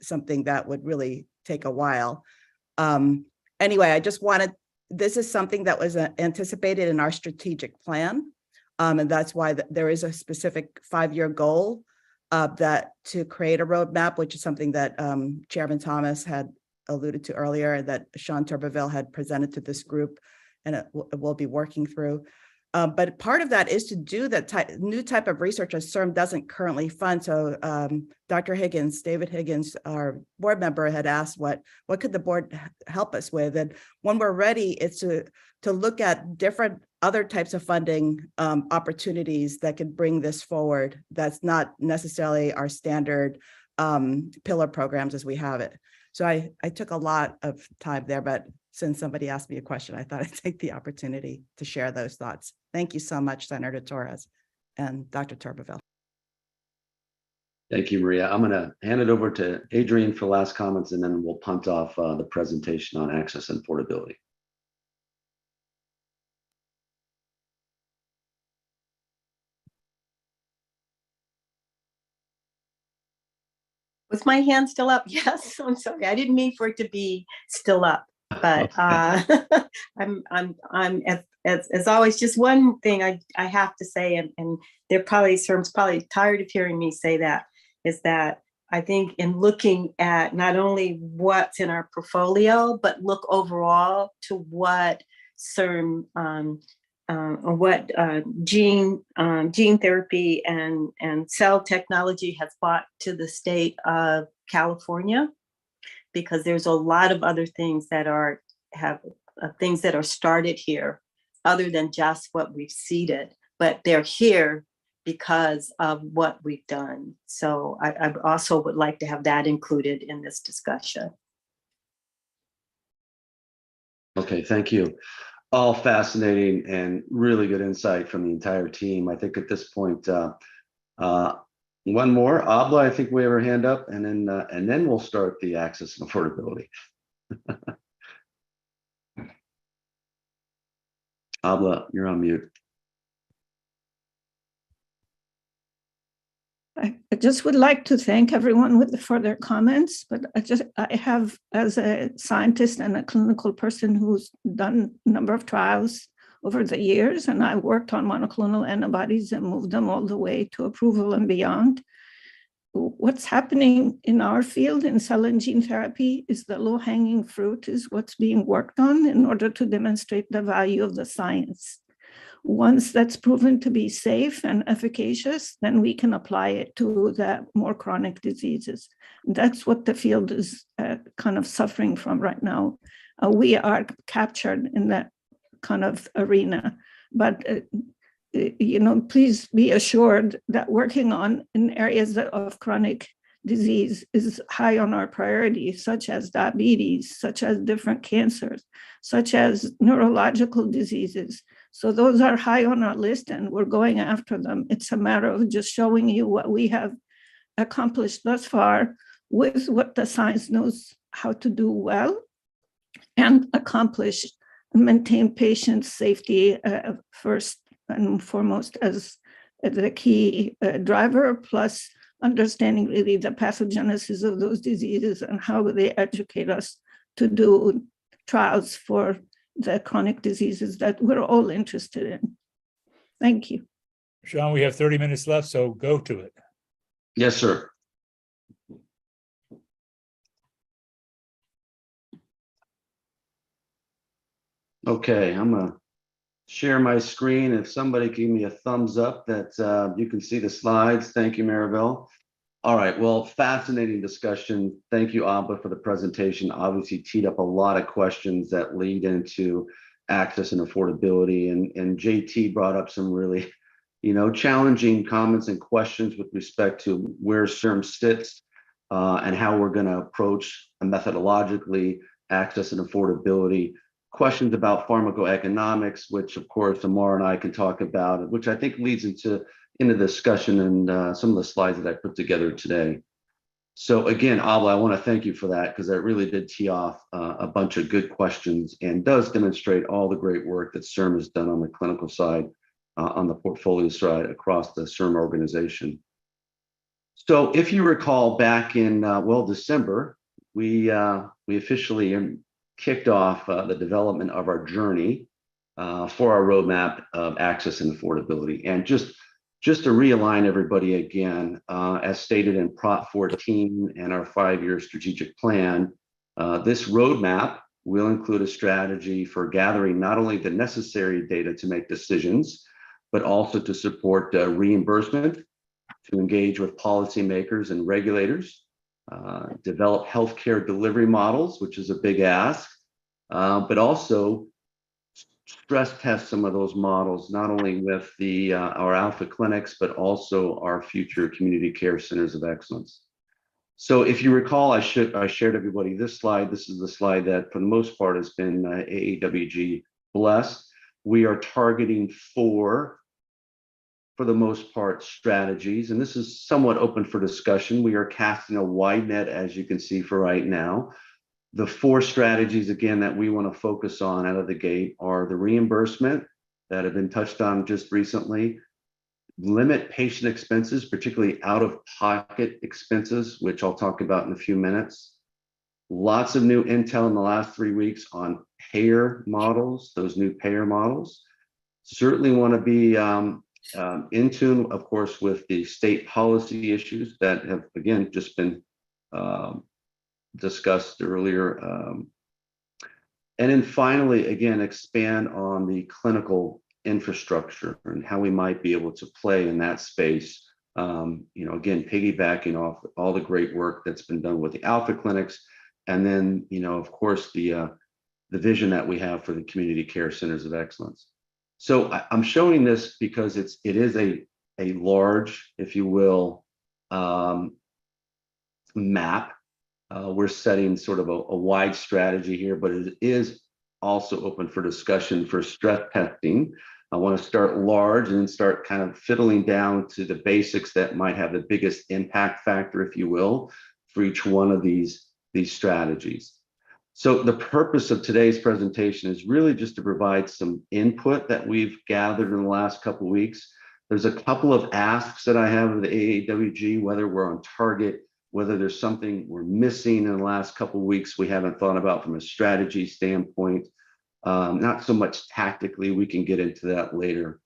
something that would really take a while. Anyway, this is something that was anticipated in our strategic plan. And that's why there is a specific 5-year goal to create a roadmap, which is something that Chairman Thomas had alluded to earlier, that Sean Tuberville had presented to this group, and it will be working through. But part of that is to do that new type of research that CIRM doesn't currently fund. So Dr. Higgins, David Higgins, our board member, had asked what could the board help us with? And when we're ready, it's to look at different other types of funding opportunities that could bring this forward. That's not necessarily our standard pillar programs as we have it. So I took a lot of time there, but since somebody asked me a question, I thought I'd take the opportunity to share those thoughts. Thank you so much, Senator Torres and Dr. Turbeville. Thank you, Maria. I'm going to hand it over to Adrienne for last comments, and then we'll punt off the presentation on access and affordability. Was my hand still up? Yes, I'm sorry. I didn't mean for it to be still up, but I'm as always, just one thing I have to say, and they're probably, CIRM's probably tired of hearing me say that, is that I think in looking at not only what's in our portfolio, but look overall to what CIRM what gene therapy and cell technology has brought to the state of California, because there's a lot of other things that are things that are started here, other than just what we've seeded, but they're here because of what we've done. So I also would like to have that included in this discussion. Okay, thank you. All fascinating and really good insight from the entire team. I think at this point, one more, Abla, I think we have her hand up, and then we'll start the access and affordability. Abla, you're on mute. I just would like to thank everyone for their comments, but I have, as a scientist and a clinical person who's done a number of trials over the years, and I worked on monoclonal antibodies and moved them all the way to approval and beyond. What's happening in our field in cell and gene therapy is the low-hanging fruit is what's being worked on in order to demonstrate the value of the science. Once that's proven to be safe and efficacious, then we can apply it to the more chronic diseases. That's what the field is kind of suffering from right now. We are captured in that kind of arena, but please be assured that working on in areas of chronic disease is high on our priority, such as diabetes, such as different cancers, such as neurological diseases. So those are high on our list and we're going after them. It's a matter of just showing you what we have accomplished thus far with what the science knows how to do well and accomplish and maintain patient safety first and foremost as the key driver, plus understanding really the pathogenesis of those diseases and how they educate us to do trials for the chronic diseases that we're all interested in. Thank you. Sean, we have 30 minutes left, so go to it. Yes, sir. Okay, I'm gonna share my screen. If somebody give me a thumbs up that you can see the slides. Thank you, Maribel. All right, well, fascinating discussion. Thank you, Abba, for the presentation. Obviously teed up a lot of questions that lead into access and affordability. And JT brought up some really, challenging comments and questions with respect to where CIRM sits and how we're gonna approach methodologically access and affordability. Questions about pharmacoeconomics, which of course Amar and I can talk about, which I think leads into the discussion and some of the slides that I put together today. So again, Abla, I want to thank you for that, because that really did tee off a bunch of good questions and does demonstrate all the great work that CIRM has done on the clinical side, on the portfolio side across the CIRM organization. So if you recall back in, December, we officially kicked off the development of our journey for our roadmap of access and affordability. And just to realign everybody again, as stated in Prop 14 and our 5-year strategic plan, this roadmap will include a strategy for gathering not only the necessary data to make decisions, but also to support reimbursement, to engage with policymakers and regulators, develop healthcare delivery models, which is a big ask, but also stress test some of those models, not only with our alpha clinics, but also our future community care centers of excellence. So if you recall, I shared everybody this slide. This is the slide that for the most part has been AAWG blessed. We are targeting for the most part, strategies, and this is somewhat open for discussion. We are casting a wide net, as you can see, for right now. The 4 strategies, again, that we want to focus on out of the gate are the reimbursement that have been touched on just recently, limit patient expenses, particularly out-of-pocket expenses, which I'll talk about in a few minutes. Lots of new intel in the last 3 weeks on payer models, those new payer models. Certainly want to be in tune, of course, with the state policy issues that have, again, just been discussed earlier. And then finally, again, expand on the clinical infrastructure and how we might be able to play in that space. Again, piggybacking off all the great work that's been done with the alpha clinics. And then, of course, the vision that we have for the community care centers of excellence. So I'm showing this because it is a large, if you will, map. We're setting sort of a wide strategy here, but it is also open for discussion for stress testing. I want to start large and then start kind of fiddling down to the basics that might have the biggest impact factor, if you will, for each one of these strategies. So the purpose of today's presentation is really just to provide some input that we've gathered in the last couple of weeks. There's a couple of asks that I have of the AAWG, whether we're on target, whether there's something we're missing in the last couple of weeks we haven't thought about from a strategy standpoint. Not so much tactically, we can get into that later.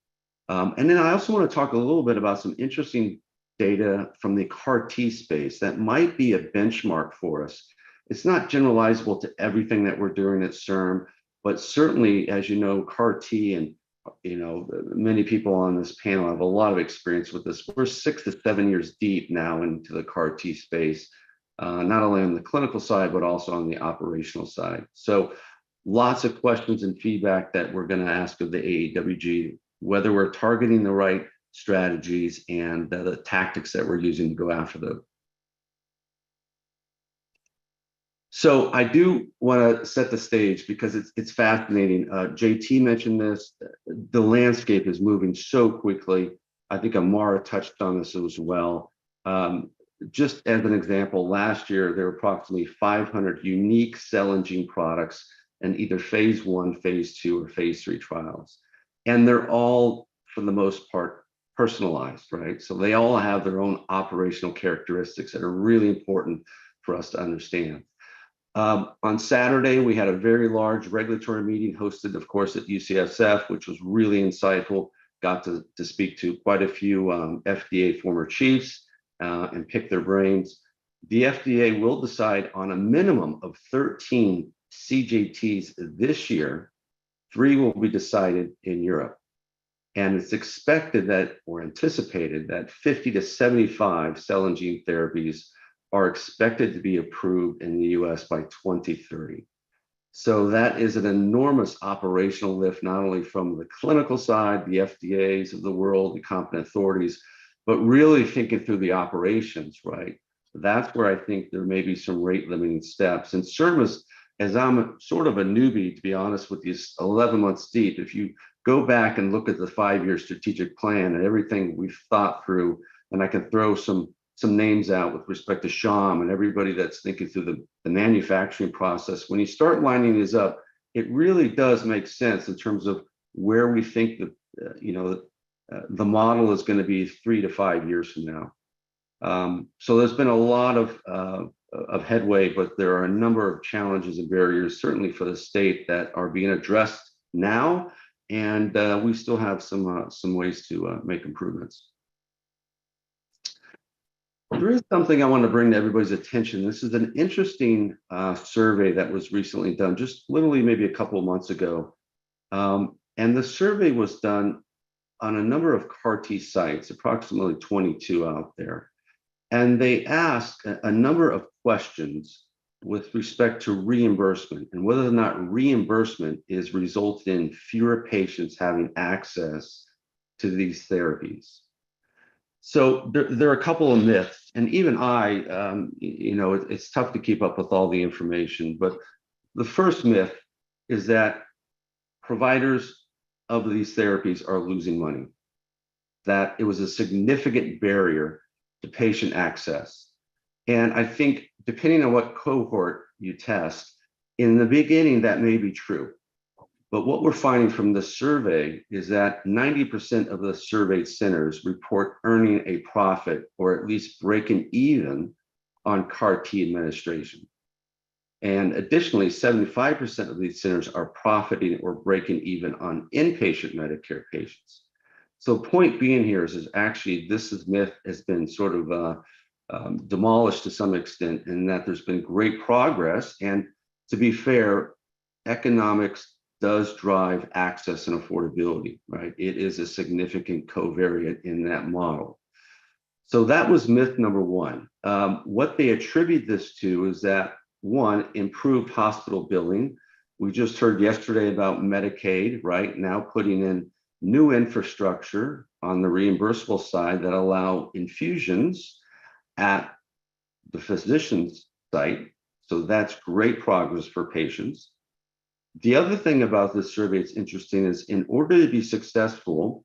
And then I also want to talk a little bit about some interesting data from the CAR-T space that might be a benchmark for us. It's not generalizable to everything that we're doing at CIRM, but certainly, as you know, CAR-T and many people on this panel have a lot of experience with this. We're 6 to 7 years deep now into the CAR-T space, not only on the clinical side, but also on the operational side. So lots of questions and feedback that we're going to ask of the AAWG, whether we're targeting the right strategies and the tactics that we're using to go after them. So I do want to set the stage because it's fascinating. JT mentioned this. The landscape is moving so quickly. I think Amara touched on this as well. Just as an example, last year there were approximately 500 unique cell and gene products in either phase 1, phase 2, or phase 3 trials. And they're all, for the most part, personalized, right? So they all have their own operational characteristics that are really important for us to understand. On Saturday, we had a very large regulatory meeting hosted, of course, at UCSF, which was really insightful. Got to speak to quite a few FDA former chiefs and pick their brains. The FDA will decide on a minimum of 13 CJTs this year. 3 will be decided in Europe. And it's expected that, or anticipated that 50 to 75 cell and gene therapies are expected to be approved in the US by 2030. So that is an enormous operational lift, not only from the clinical side, the FDAs of the world, the competent authorities, but really thinking through the operations, right? That's where I think there may be some rate limiting steps. And CIRM, as I'm sort of a newbie, to be honest with you, 11 months deep, if you go back and look at the 5-year strategic plan and everything we've thought through, and I can throw some names out with respect to Sham and everybody that's thinking through the manufacturing process. When you start lining these up, it really does make sense in terms of where we think that the model is going to be 3 to 5 years from now. So there's been a lot of headway, but there are a number of challenges and barriers, certainly for the state, that are being addressed now, and we still have some ways to make improvements. There is something I want to bring to everybody's attention. This is an interesting survey that was recently done, just literally maybe a couple of months ago. And the survey was done on a number of CAR-T sites, approximately 22 out there. And they asked a number of questions with respect to reimbursement and whether or not reimbursement is resulting in fewer patients having access to these therapies. So there are a couple of myths, and even I, it's tough to keep up with all the information, but the first myth is that providers of these therapies are losing money, that it was a significant barrier to patient access. And I think depending on what cohort you test, in the beginning, that may be true. But what we're finding from the survey is that 90% of the surveyed centers report earning a profit or at least breaking even on CAR-T administration. And additionally, 75% of these centers are profiting or breaking even on inpatient Medicare patients. So point being here is actually this myth has been sort of demolished to some extent, in that there's been great progress. And to be fair, economics does drive access and affordability, right? It is a significant covariate in that model. So that was myth number one. What they attribute this to is that, one, improved hospital billing. We just heard yesterday about Medicaid, right? Now putting in new infrastructure on the reimbursable side that allow infusions at the physician's site. So that's great progress for patients. The other thing about this survey that's interesting is, in order to be successful,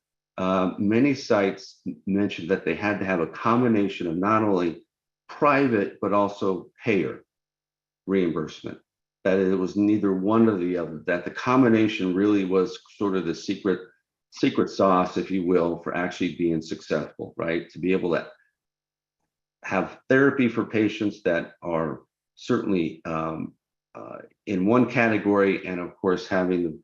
many sites mentioned that they had to have a combination of not only private, but also payer reimbursement, that it was neither one or the other, that the combination really was sort of the secret sauce, if you will, for actually being successful, right? To be able to have therapy for patients that are certainly in one category, and of course having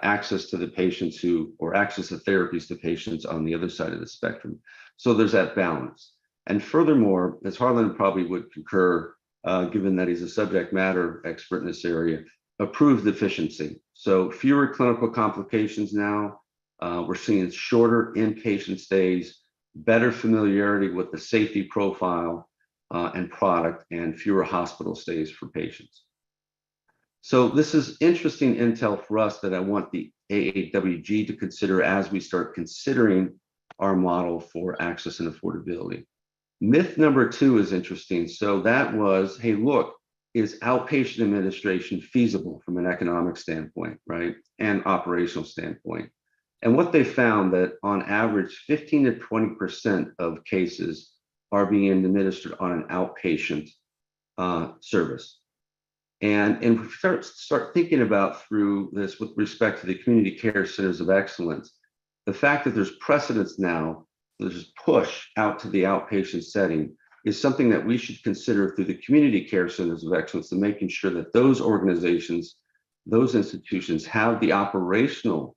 access to the patients or access to therapies to patients on the other side of the spectrum. So there's that balance. And furthermore, as Harlan probably would concur, given that he's a subject matter expert in this area, approved efficiency. So fewer clinical complications now. We're seeing shorter inpatient stays, better familiarity with the safety profile and product, and fewer hospital stays for patients. So this is interesting intel for us that I want the AAWG to consider as we start considering our model for access and affordability. Myth number two is interesting. So that was, hey, look, is outpatient administration feasible from an economic standpoint, right? And operational standpoint. And what they found that on average, 15 to 20% of cases are being administered on an outpatient service. And if we start thinking about through this with respect to the community care centers of excellence, the fact that there's precedence now, there's push out to the outpatient setting, is something that we should consider through the community care centers of excellence, and making sure that those organizations, those institutions have the operational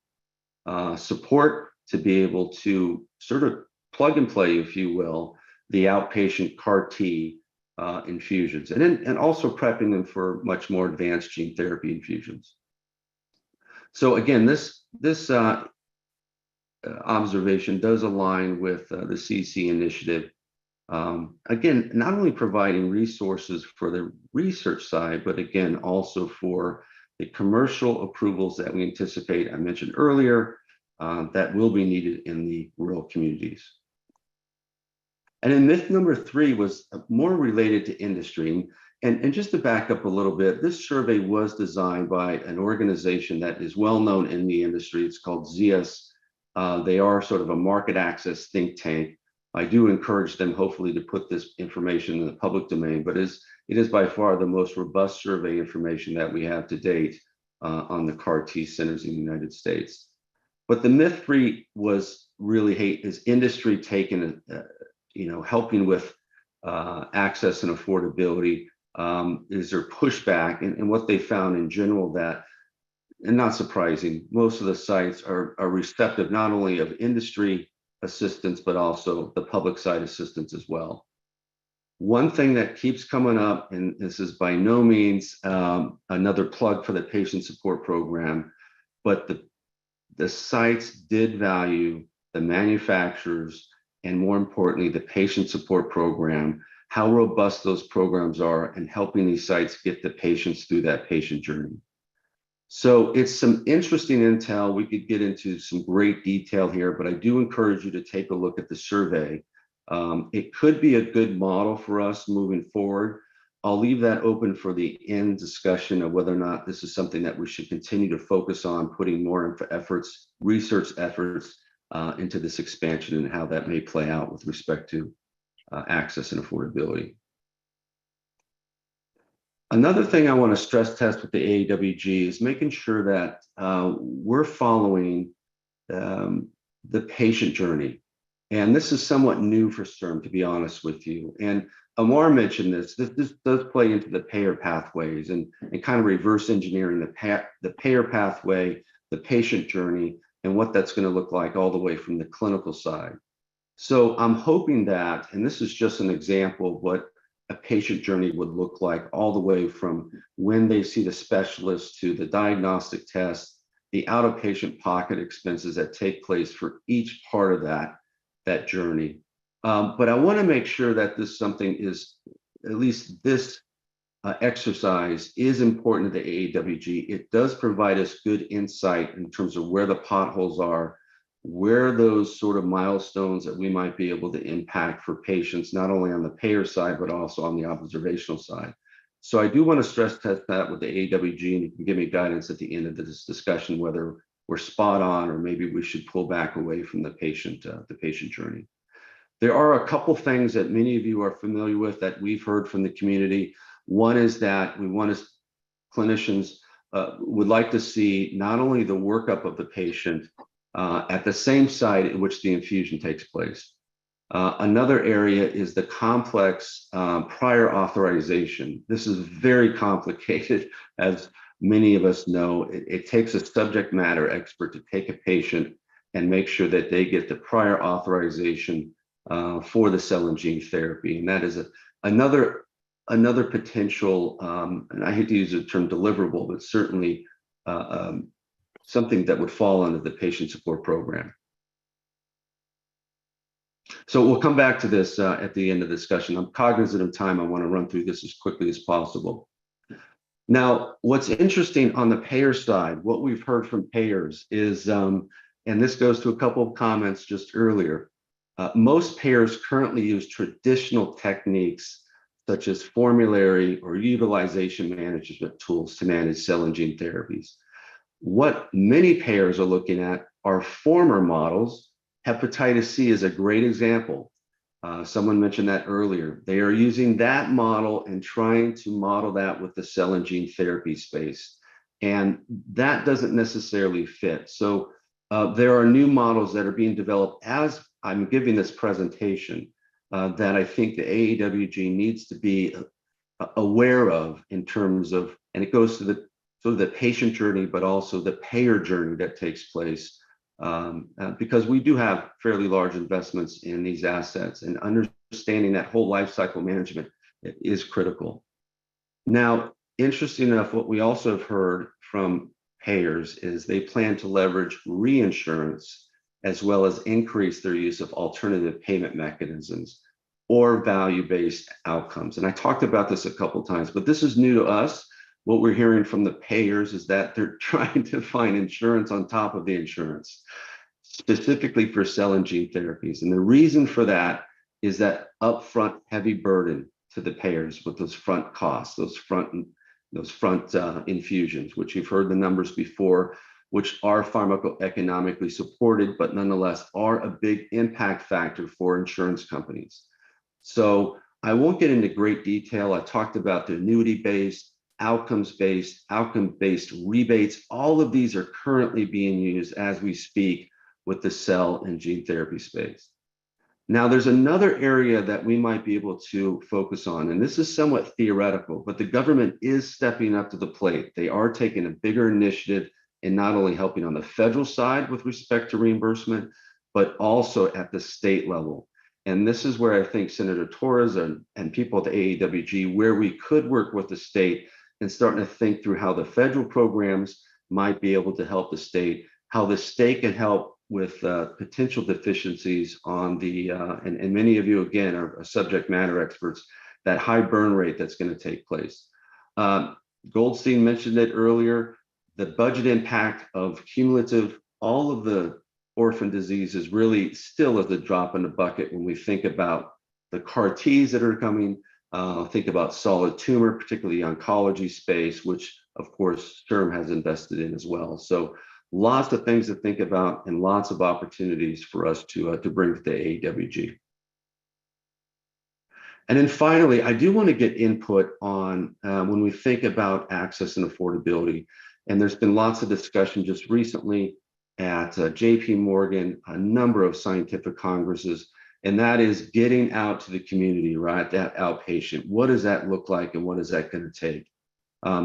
support to be able to sort of plug and play, if you will, the outpatient CAR-T infusions, and also prepping them for much more advanced gene therapy infusions. So again, this observation does align with the CC initiative. Again, not only providing resources for the research side, but again, also for the commercial approvals that we anticipate, I mentioned earlier, that will be needed in the rural communities. And then myth number three was more related to industry. And just to back up a little bit, this survey was designed by an organization that is well known in the industry. It's called ZS. They are sort of a market access think tank. I do encourage them, hopefully, to put this information in the public domain, but it is by far the most robust survey information that we have to date on the CAR-T centers in the United States. But the myth three was really, hey, is industry taking helping with access and affordability? Is there pushback? And what they found in general that, and not surprising, most of the sites are receptive not only of industry assistance, but also the public side assistance as well. One thing that keeps coming up, and this is by no means another plug for the patient support program, but the sites did value the manufacturers and, more importantly, the patient support program, how robust those programs are and helping these sites get the patients through that patient journey. So it's some interesting intel. We could get into some great detail here, but I do encourage you to take a look at the survey. It could be a good model for us moving forward. I'll leave that open for the end discussion of whether or not this is something that we should continue to focus on, putting more efforts, research efforts into this expansion and how that may play out with respect to access and affordability. Another thing I want to stress test with the AAWG is making sure that we're following the patient journey. And this is somewhat new for CIRM, to be honest with you. And Amar mentioned this does play into the payer pathways and kind of reverse engineering the payer pathway, the patient journey, and what that's going to look like all the way from the clinical side. So I'm hoping that, and this is just an example of what a patient journey would look like all the way from when they see the specialist to the diagnostic test, the out-of-patient pocket expenses that take place for each part of that journey. But I want to make sure that this something is, at least this exercise is important to the AAWG. It does provide us good insight in terms of where the potholes are, where those sort of milestones that we might be able to impact for patients, not only on the payer side, but also on the observational side. So I do want to stress test that with the AAWG, and you can give me guidance at the end of this discussion, whether we're spot on or maybe we should pull back away from the patient journey. There are a couple things that many of you are familiar with that we've heard from the community. One is that we want as clinicians would like to see not only the workup of the patient at the same site at which the infusion takes place. Another area is the complex prior authorization. This is very complicated, as many of us know. It takes a subject matter expert to take a patient and make sure that they get the prior authorization for the cell and gene therapy. And that is another potential, and I hate to use the term deliverable, but certainly something that would fall under the patient support program. So we'll come back to this at the end of the discussion. I'm cognizant of time. I want to run through this as quickly as possible. Now, what's interesting on the payer side, what we've heard from payers is, and this goes to a couple of comments just earlier, most payers currently use traditional techniques such as formulary or utilization management tools to manage cell and gene therapies. What many payers are looking at are former models. Hepatitis C is a great example. Someone mentioned that earlier. They are using that model and trying to model that with the cell and gene therapy space. And that doesn't necessarily fit. So there are new models that are being developed as I'm giving this presentation that I think the AAWG needs to be aware of in terms of, and it goes to the sort of the patient journey, but also the payer journey that takes place, because we do have fairly large investments in these assets, and understanding that whole life cycle management is critical. Now, interesting enough, what we also have heard from payers is they plan to leverage reinsurance as well as increase their use of alternative payment mechanisms or value-based outcomes. And I talked about this a couple of times, but this is new to us. What we're hearing from the payers is that they're trying to find insurance on top of the insurance, specifically for cell and gene therapies. And the reason for that is that upfront heavy burden to the payers with those front costs, those front infusions, which you've heard the numbers before, which are pharmacoeconomically supported, but nonetheless are a big impact factor for insurance companies. So I won't get into great detail. I talked about the annuity-based, outcomes-based, outcome-based rebates. All of these are currently being used as we speak with the cell and gene therapy space. Now, there's another area that we might be able to focus on, and this is somewhat theoretical, but the government is stepping up to the plate. They are taking a bigger initiative in not only helping on the federal side with respect to reimbursement, but also at the state level. And this is where I think Senator Torres and people at the AAWG, where we could work with the state and starting to think through how the federal programs might be able to help the state, how the state can help with potential deficiencies on the, and many of you again are subject matter experts, that high burn rate that's going to take place. Goldstein mentioned it earlier, the budget impact of cumulative, all of the orphan diseases really still is a drop in the bucket when we think about the CAR-Ts that are coming, think about solid tumor, particularly the oncology space, which of course CIRM has invested in as well. So lots of things to think about and lots of opportunities for us to bring to the AAWG. And then finally, I do want to get input on when we think about access and affordability. And there's been lots of discussion just recently at JP Morgan, a number of scientific congresses, and that is getting out to the community, right? That outpatient. What does that look like and what is that going to take?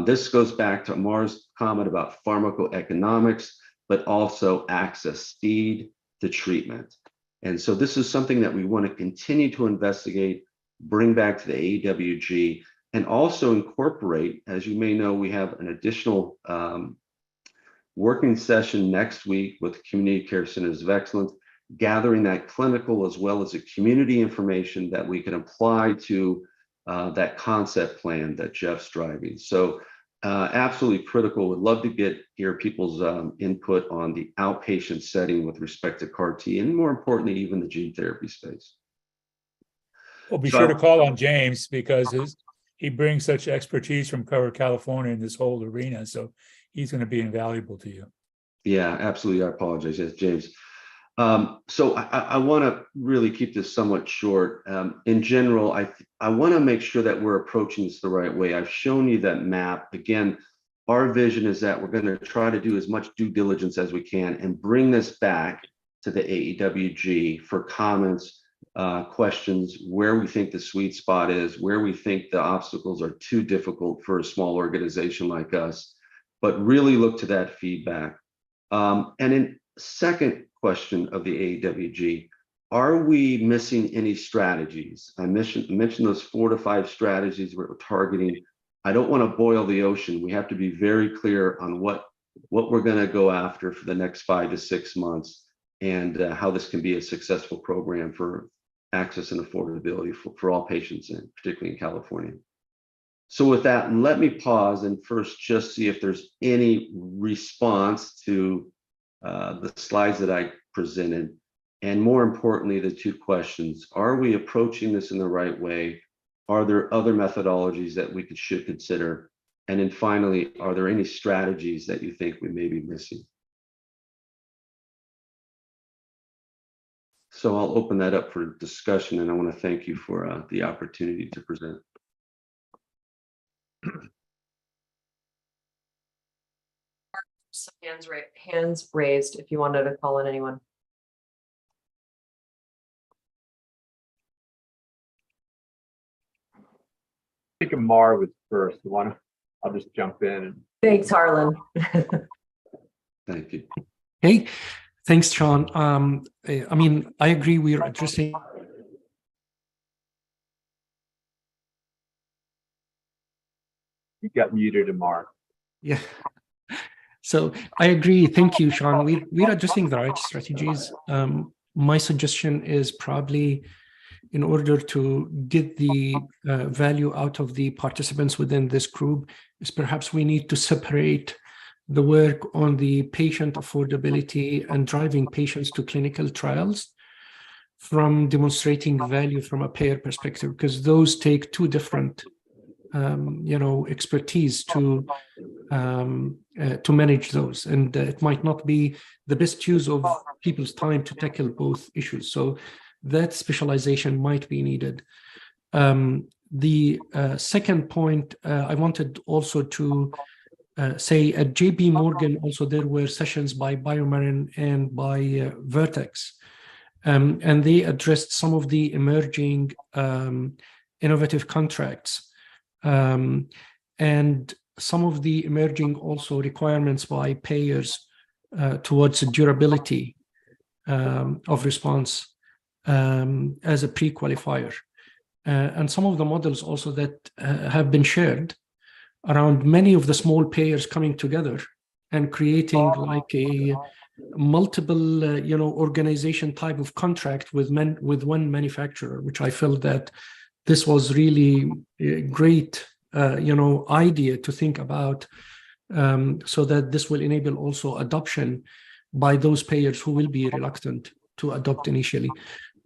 This goes back to Amar's comment about pharmacoeconomics, but also access, speed to treatment. And so this is something that we want to continue to investigate, bring back to the AAWG, and also incorporate. As you may know, we have an additional working session next week with Community Care Centers of Excellence, gathering that clinical as well as the community information that we can apply to that concept plan that Jeff's driving. So absolutely critical. Would love to hear people's input on the outpatient setting with respect to CAR-T, and more importantly, even the gene therapy space. Well, be sure to call on James because he brings such expertise from California in this whole arena. So he's going to be invaluable to you. Yeah, absolutely. I apologize. Yes, James. So I want to really keep this somewhat short. In general, I want to make sure that we're approaching this the right way. I've shown you that map. Again, our vision is that we're going to try to do as much due diligence as we can and bring this back to the AAWG for comments, questions, where we think the sweet spot is, where we think the obstacles are too difficult for a small organization like us, but really look to that feedback. And in second question of the AAWG, are we missing any strategies? I mentioned those 4 to 5 strategies we're targeting. I don't want to boil the ocean. We have to be very clear on what we're going to go after for the next 5 to 6 months and how this can be a successful program for access and affordability for all patients, particularly in California. So with that, let me pause and first just see if there's any response to the slides that I presented, and more importantly, the 2 questions. Are we approaching this in the right way? Are there other methodologies that we should consider? And then finally, are there any strategies that you think we may be missing? So I'll open that up for discussion, and I want to thank you for the opportunity to present. Some hands raised if you wanted to call on anyone. I think Amar was first. I'll just jump in. Thanks, Harlan. Thank you. Hey, thanks, Sean. I mean, I agree. We are addressing. You got muted, Amar. Yeah. So I agree. Thank you, Sean. We're addressing the right strategies. My suggestion is probably in order to get the value out of the participants within this group is perhaps we need to separate the work on the patient affordability and driving patients to clinical trials from demonstrating value from a payer perspective, because those take 2 different expertise to manage those, and it might not be the best use of people's time to tackle both issues. So that specialization might be needed. The second point I wanted also to say at JP Morgan, also there were sessions by BioMarin and by Vertex, and they addressed some of the emerging innovative contracts. And some of the emerging also requirements by payers towards durability of response. as a pre-qualifier. And some of the models also that have been shared around many of the small payers coming together and creating like a multiple, organization type of contract with one manufacturer, which I felt that this was really a great, idea to think about, so that this will enable also adoption by those payers who will be reluctant to adopt initially.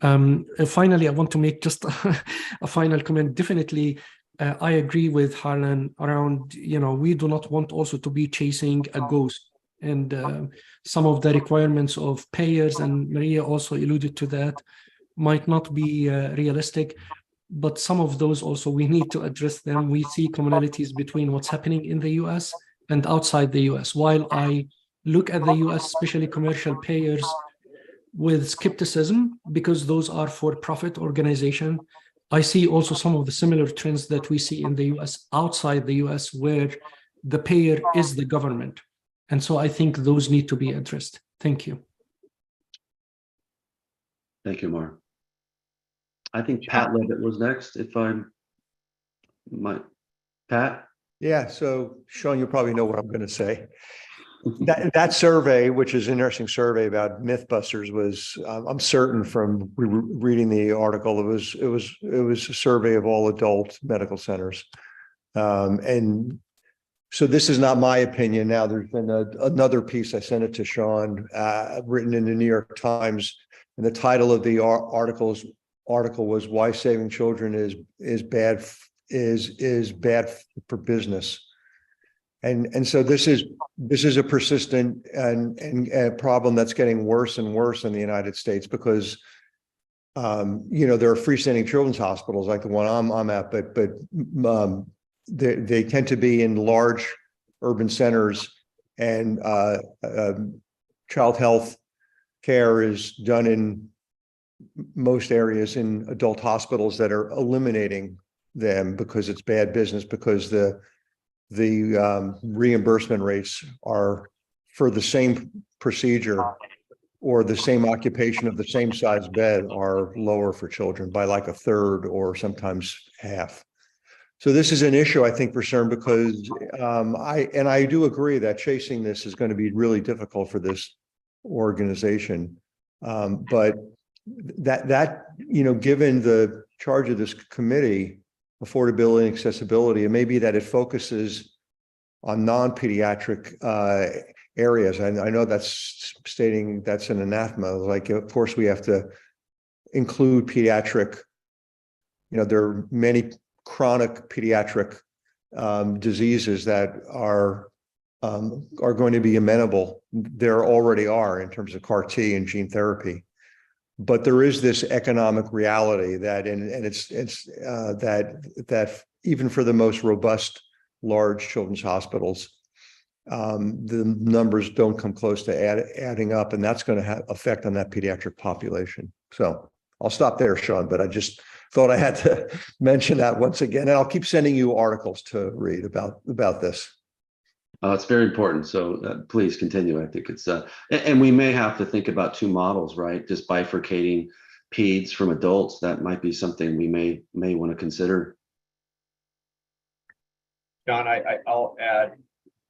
Finally, I want to make just a final comment. Definitely, I agree with Harlan around, we do not want also to be chasing a ghost. And some of the requirements of payers, and Maria also alluded to that, might not be realistic. But some of those also, we need to address them. We see commonalities between what's happening in the US and outside the US. While I look at the US, especially commercial payers, with skepticism, because those are for-profit organizations, I see also some of the similar trends that we see in the US outside the US, where the payer is the government. And so I think those need to be addressed. Thank you. Thank you, Mark. I think Pat Levitt was next, if I'm Pat? Yeah, so Sean, you probably know what I'm going to say. That survey, which is an interesting survey about Mythbusters, was I'm certain from reading the article, it was a survey of all adult medical centers, and so this is not my opinion. Now, there's been another piece, I sent it to Sean, written in the New York Times, and the title of the article was "Why Saving Children is Bad for Business." And so this is a persistent and a problem that's getting worse and worse in the United States, because there are freestanding children's hospitals like the one I'm at, but they tend to be in large urban centers, and child health care is done in most areas in adult hospitals that are eliminating them because it's bad business, because the reimbursement rates are for the same procedure or the same occupation of the same size bed are lower for children by like a third or sometimes half. So this is an issue, I think, for CIRM, because I do agree that chasing this is going to be really difficult for this organization. But given the charge of this committee, affordability and accessibility, it may be that it focuses on non-pediatric areas. I know that's stating that's an anathema. Like, of course, we have to include pediatric. There are many chronic pediatric diseases that are going to be amenable. There already are in terms of CAR-T and gene therapy. But there is this economic reality that, that even for the most robust large children's hospitals, the numbers don't come close to adding up, and that's going to have effect on that pediatric population. So I'll stop there, Sean, but I just thought I had to mention that once again, and I'll keep sending you articles to read about this. It's very important. So please continue. I think it's, and we may have to think about two models, right? Just bifurcating peds from adults. That might be something we may want to consider. John, I'll add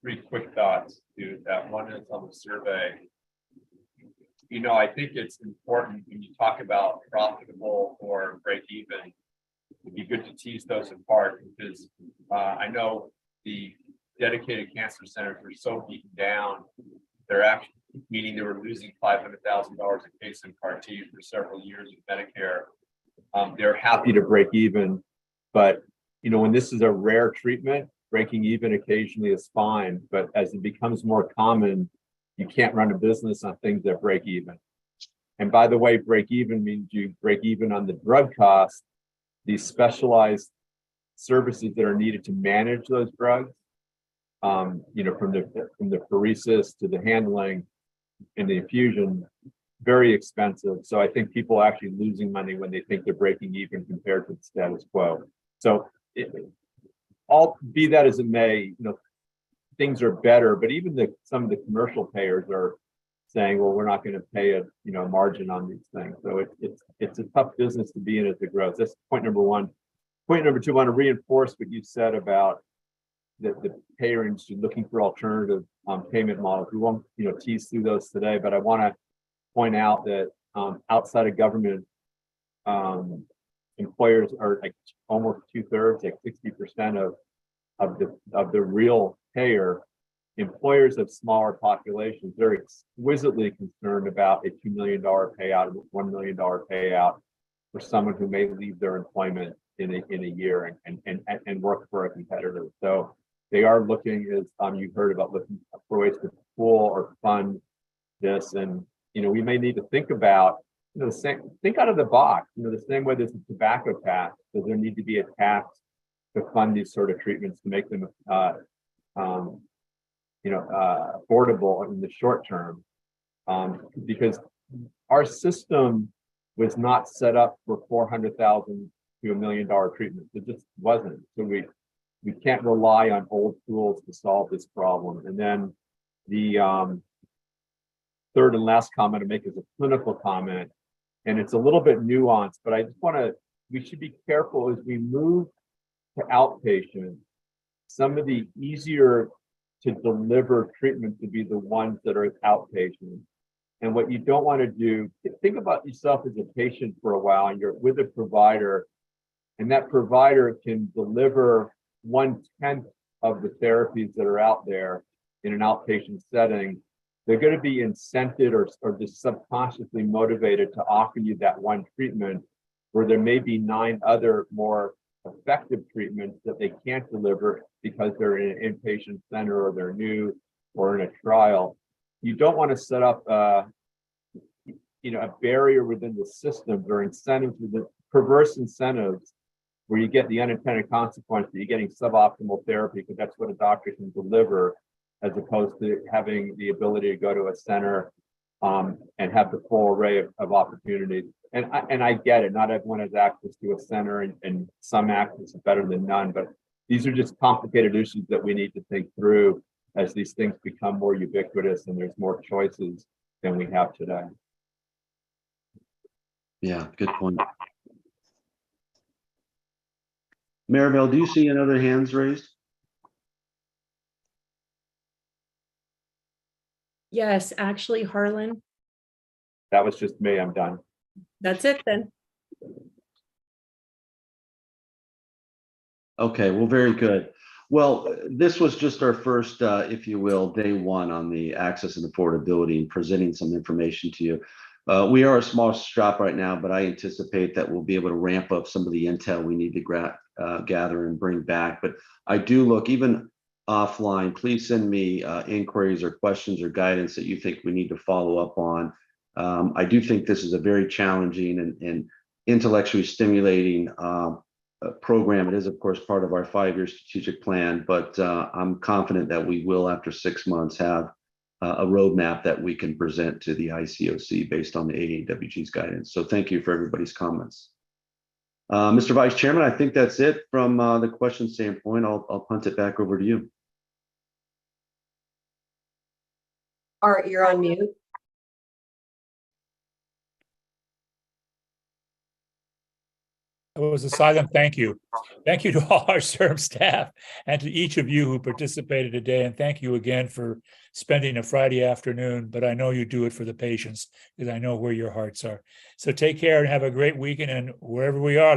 3 quick thoughts to that. One is on the survey. I think it's important when you talk about profitable or break even, it'd be good to tease those apart, because I know the dedicated cancer centers were so beaten down, they're actually, meaning they were losing $500,000 a case in CAR-T for several years with Medicare. They're happy to break even, but when this is a rare treatment, breaking even occasionally is fine, but as it becomes more common, you can't run a business on things that break even. And by the way, break even means you break even on the drug cost, these specialized services that are needed to manage those drugs, from the pheresis to the handling and the infusion, very expensive. So I think people are actually losing money when they think they're breaking even compared to the status quo. So be that as it may, things are better, but even some of the commercial payers are saying, well, we're not going to pay a margin on these things. So it's a tough business to be in as it grows. That's point number one. Point number two, I want to reinforce what you said about the payer industry looking for alternative payment models. We won't tease through those today, but I want to point out that outside of government, employers are like almost 2/3, like 60% of the real payer. Employers of smaller populations, they're exquisitely concerned about a $2 million payout, $1 million payout for someone who may leave their employment in a year and work for a competitor. So they are looking, as you've heard about, looking for ways to pool or fund this. And we may need to think about think out of the box. The same way there's a tobacco tax, does there need to be a tax to fund these sort of treatments to make them affordable in the short term, because our system was not set up for $400,000 to $1 million treatments. It just wasn't. So we can't rely on old tools to solve this problem. And then the third and last comment to make is a clinical comment, and it's a little bit nuanced, but I just we should be careful as we move to outpatient. Some of the easier to deliver treatments to be the ones that are outpatient. And what you don't want to do, think about yourself as a patient for a while, and you're with a provider, and that provider can deliver 1/10 of the therapies that are out there in an outpatient setting. They're going to be incented or just subconsciously motivated to offer you that one treatment where there may be 9 other more effective treatments that they can't deliver because they're in an inpatient center or they're new or in a trial. You don't want to set up a barrier within the system or incentives, with the perverse incentives where you get the unintended consequence that you're getting suboptimal therapy because that's what a doctor can deliver, as opposed to having the ability to go to a center and have the full array of opportunities. And I get it, not everyone has access to a center, and some access is better than none, but these are just complicated issues that we need to think through as these things become more ubiquitous and there's more choices than we have today. Yeah, good point. Maribel, do you see any other hands raised? Yes, actually, Harlan, That was just me. I'm done. that's it then. Okay, well, very good. Well, this was just our first, if you will, day one on the access and affordability and presenting some information to you. We are a small shop right now, but I anticipate that we'll be able to ramp up some of the intel we need to gather and bring back. But I do look, even offline, please send me inquiries or questions or guidance that you think we need to follow up on. I do think this is a very challenging and intellectually stimulating program. It is, of course, part of our 5-year strategic plan, but I'm confident that we will, after 6 months, have a roadmap that we can present to the ICOC based on the AAWG's guidance. So thank you for everybody's comments. Mr. Vice Chairman, I think that's it from the question standpoint. I'll punt it back over to you. Art, you're on mute. It was a silent thank you. Thank you to all our CIRM staff and to each of you who participated today. And thank you again for spending a Friday afternoon, but I know you do it for the patients because I know where your hearts are. So take care and have a great weekend, and wherever we are, let's